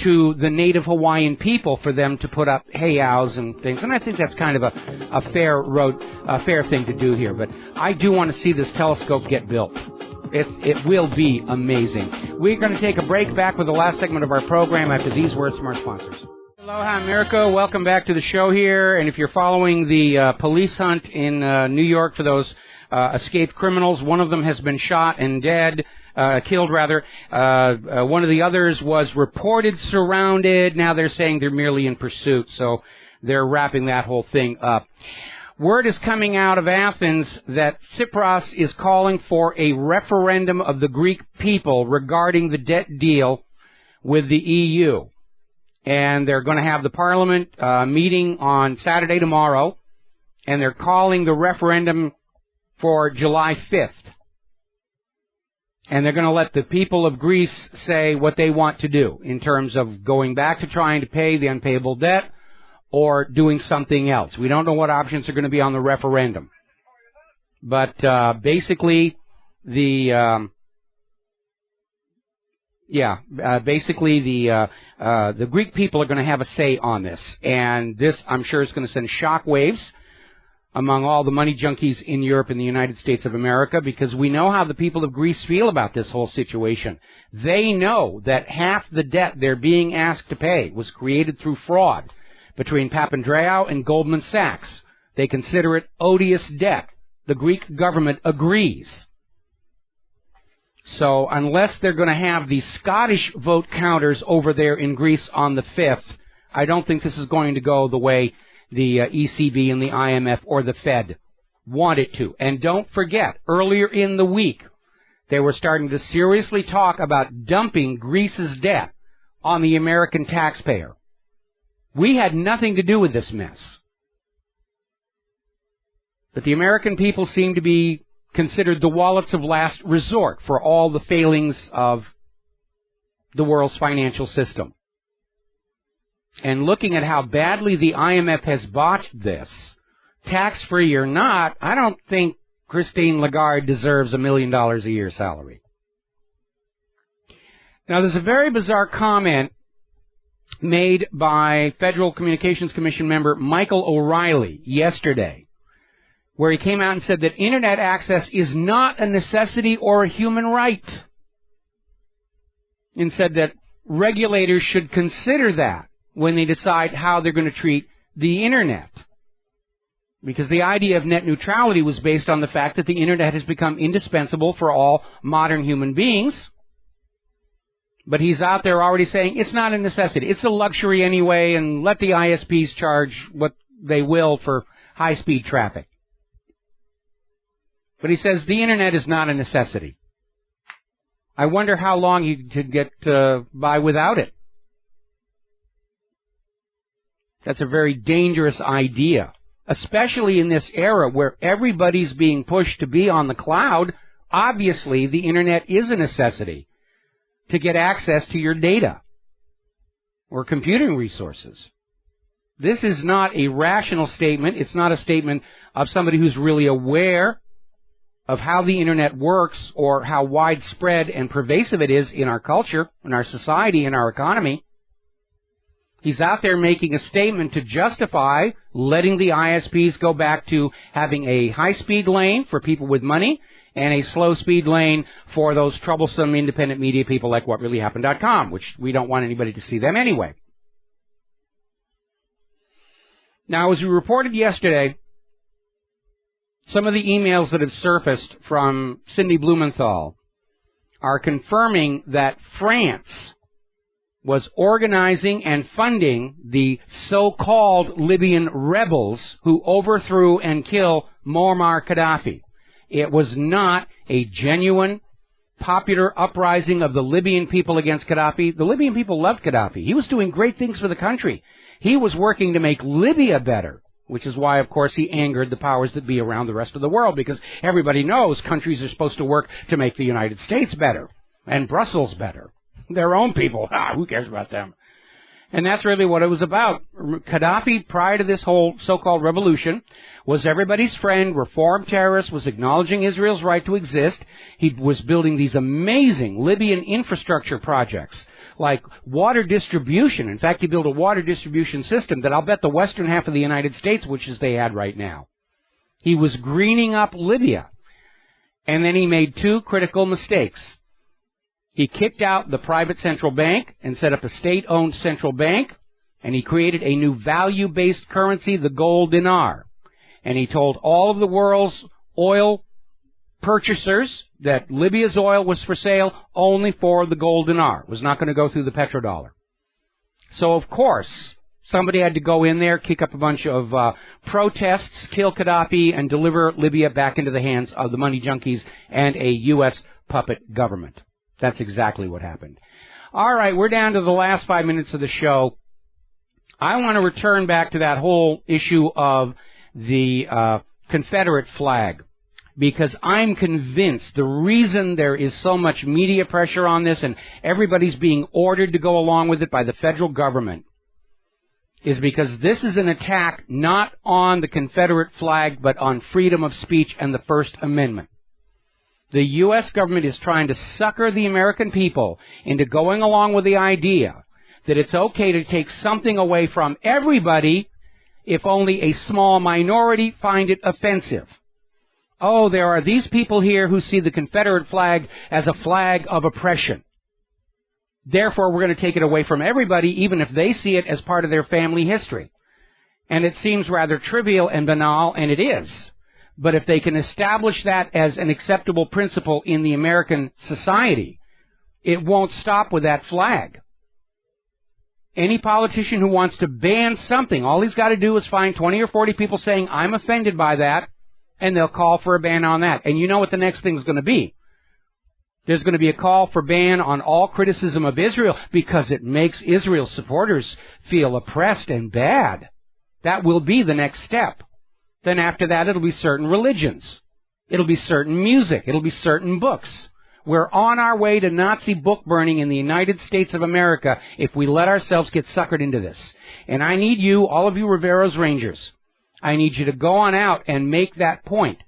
to the native Hawaiian people for them to put up heiaus and things. And I think that's kind of a fair thing to do here. But I do want to see this telescope get built. It will be amazing. We're going to take a break, back with the last segment of our program after these words from our sponsors. Aloha, America. Welcome back to the show here. And if you're following the police hunt in New York for those escaped criminals, one of them has been shot and killed rather. One of the others was reported surrounded. Now they're saying they're merely in pursuit. So they're wrapping that whole thing up. Word is coming out of Athens that Tsipras is calling for a referendum of the Greek people regarding the debt deal with the EU. And they're going to have the parliament meeting on Saturday tomorrow, and they're calling the referendum for July 5th. And they're going to let the people of Greece say what they want to do in terms of going back to trying to pay the unpayable debt or doing something else. We don't know what options are going to be on the referendum. But basically, the Greek people are going to have a say on this. And this, I'm sure, is going to send shockwaves among all the money junkies in Europe and the United States of America, because we know how the people of Greece feel about this whole situation. They know that half the debt they're being asked to pay was created through fraud between Papandreou and Goldman Sachs. They consider it odious debt. The Greek government agrees. So unless they're going to have the Scottish vote counters over there in Greece on the 5th, I don't think this is going to go the way the ECB and the IMF or the Fed want it to. And don't forget, earlier in the week, they were starting to seriously talk about dumping Greece's debt on the American taxpayer. We had nothing to do with this mess. But the American people seem to be considered the wallets of last resort for all the failings of the world's financial system. And looking at how badly the IMF has botched this, tax-free or not, I don't think Christine Lagarde deserves $1 million a year salary. Now, there's a very bizarre comment made by Federal Communications Commission member Michael O'Reilly yesterday, where he came out and said that Internet access is not a necessity or a human right, and said that regulators should consider that when they decide how they're going to treat the Internet. Because the idea of net neutrality was based on the fact that the Internet has become indispensable for all modern human beings. But he's out there already saying it's not a necessity. It's a luxury anyway, and let the ISPs charge what they will for high-speed traffic. But he says the Internet is not a necessity. I wonder how long you could get by without it. That's a very dangerous idea, especially in this era where everybody's being pushed to be on the cloud. Obviously, the Internet is a necessity to get access to your data or computing resources. This is not a rational statement. It's not a statement of somebody who's really aware of how the Internet works or how widespread and pervasive it is in our culture, in our society, in our economy. He's out there making a statement to justify letting the ISPs go back to having a high-speed lane for people with money and a slow-speed lane for those troublesome independent media people like WhatReallyHappened.com, which we don't want anybody to see them anyway. Now, as we reported yesterday, some of the emails that have surfaced from Cindy Blumenthal are confirming that France was organizing and funding the so-called Libyan rebels who overthrew and killed Muammar Gaddafi. It was not a genuine, popular uprising of the Libyan people against Gaddafi. The Libyan people loved Gaddafi. He was doing great things for the country. He was working to make Libya better, which is why, of course, he angered the powers that be around the rest of the world, because everybody knows countries are supposed to work to make the United States better and Brussels better. Their own people, who cares about them? And that's really what it was about. Gaddafi, prior to this whole so-called revolution, was everybody's friend, reformed terrorist, was acknowledging Israel's right to exist. He was building these amazing Libyan infrastructure projects, like water distribution. In fact, he built a water distribution system that I'll bet the western half of the United States wishes they had right now. He was greening up Libya. And then he made two critical mistakes. He kicked out the private central bank and set up a state-owned central bank, and he created a new value-based currency, the gold dinar. And he told all of the world's oil purchasers that Libya's oil was for sale only for the gold dinar. It was not going to go through the petrodollar. So, of course, Somebody had to go in there, kick up a bunch of protests, kill Gaddafi, and deliver Libya back into the hands of the money junkies and a U.S. puppet government. That's exactly what happened. All right, we're down to the last 5 minutes of the show. I want to return back to that whole issue of the Confederate flag, because I'm convinced the reason there is so much media pressure on this and everybody's being ordered to go along with it by the federal government is because this is an attack not on the Confederate flag but on freedom of speech and the First Amendment. The U.S. government is trying to sucker the American people into going along with the idea that it's okay to take something away from everybody if only a small minority find it offensive. Oh, there are these people here who see the Confederate flag as a flag of oppression. Therefore, we're going to take it away from everybody, even if they see it as part of their family history. And it seems rather trivial and banal, and it is. But if they can establish that as an acceptable principle in the American society, it won't stop with that flag. Any politician who wants to ban something, all he's got to do is find 20 or 40 people saying, I'm offended by that, and they'll call for a ban on that. And you know what the next thing's going to be. There's going to be a call for ban on all criticism of Israel because it makes Israel supporters feel oppressed and bad. That will be the next step. Then after that, it'll be certain religions. It'll be certain music. It'll be certain books. We're on our way to Nazi book burning in the United States of America if we let ourselves get suckered into this. And I need you, all of you Rivero's Rangers, I need you to go on out and make that point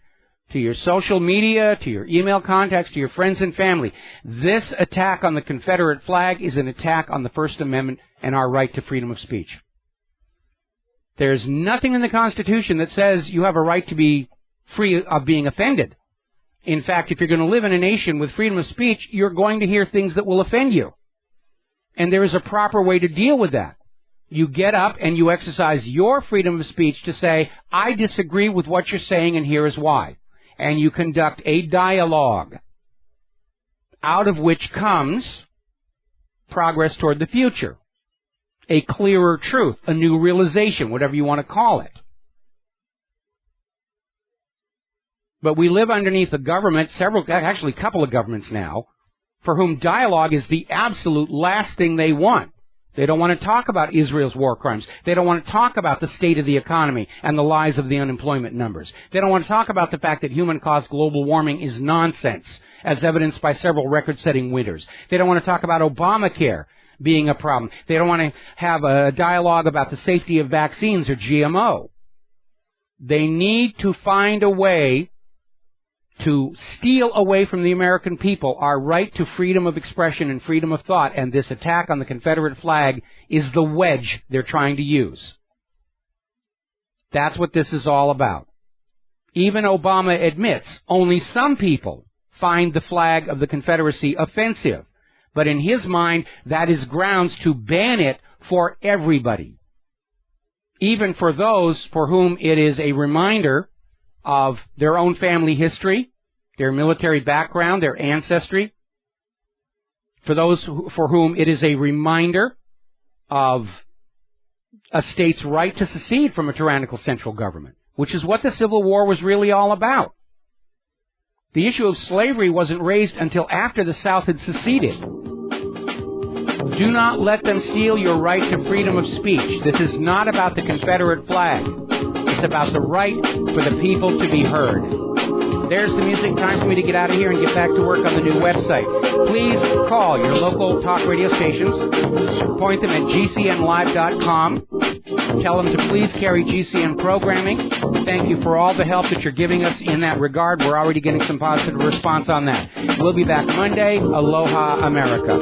to your social media, to your email contacts, to your friends and family. This attack on the Confederate flag is an attack on the First Amendment and our right to freedom of speech. There's nothing in the Constitution that says you have a right to be free of being offended. In fact, if you're going to live in a nation with freedom of speech, you're going to hear things that will offend you. And there is a proper way to deal with that. You get up and you exercise your freedom of speech to say, I disagree with what you're saying and here is why. And you conduct a dialogue out of which comes progress toward the future, a clearer truth, a new realization, whatever you want to call it. But we live underneath a government, actually a couple of governments now, for whom dialogue is the absolute last thing they want. They don't want to talk about Israel's war crimes. They don't want to talk about the state of the economy and the lies of the unemployment numbers. They don't want to talk about the fact that human-caused global warming is nonsense, as evidenced by several record-setting winters. They don't want to talk about Obamacare being a problem. They don't want to have a dialogue about the safety of vaccines or GMO. They need to find a way to steal away from the American people our right to freedom of expression and freedom of thought, and this attack on the Confederate flag is the wedge they're trying to use. That's what this is all about. Even Obama admits only some people find the flag of the Confederacy offensive, but in his mind, that is grounds to ban it for everybody, even for those for whom it is a reminder of their own family history, their military background, their ancestry, for those for whom it is a reminder of a state's right to secede from a tyrannical central government, which is what the Civil War was really all about. The issue of slavery wasn't raised until after the South had seceded. Do not let them steal your right to freedom of speech. This is not about the Confederate flag. It's about the right for the people to be heard. There's the music. Time for me to get out of here and get back to work on the new website. Please call your local talk radio stations. Point them at gcnlive.com. Tell them to please carry GCN programming. Thank you for all the help that you're giving us in that regard. We're already getting some positive response on that. We'll be back Monday. Aloha, America.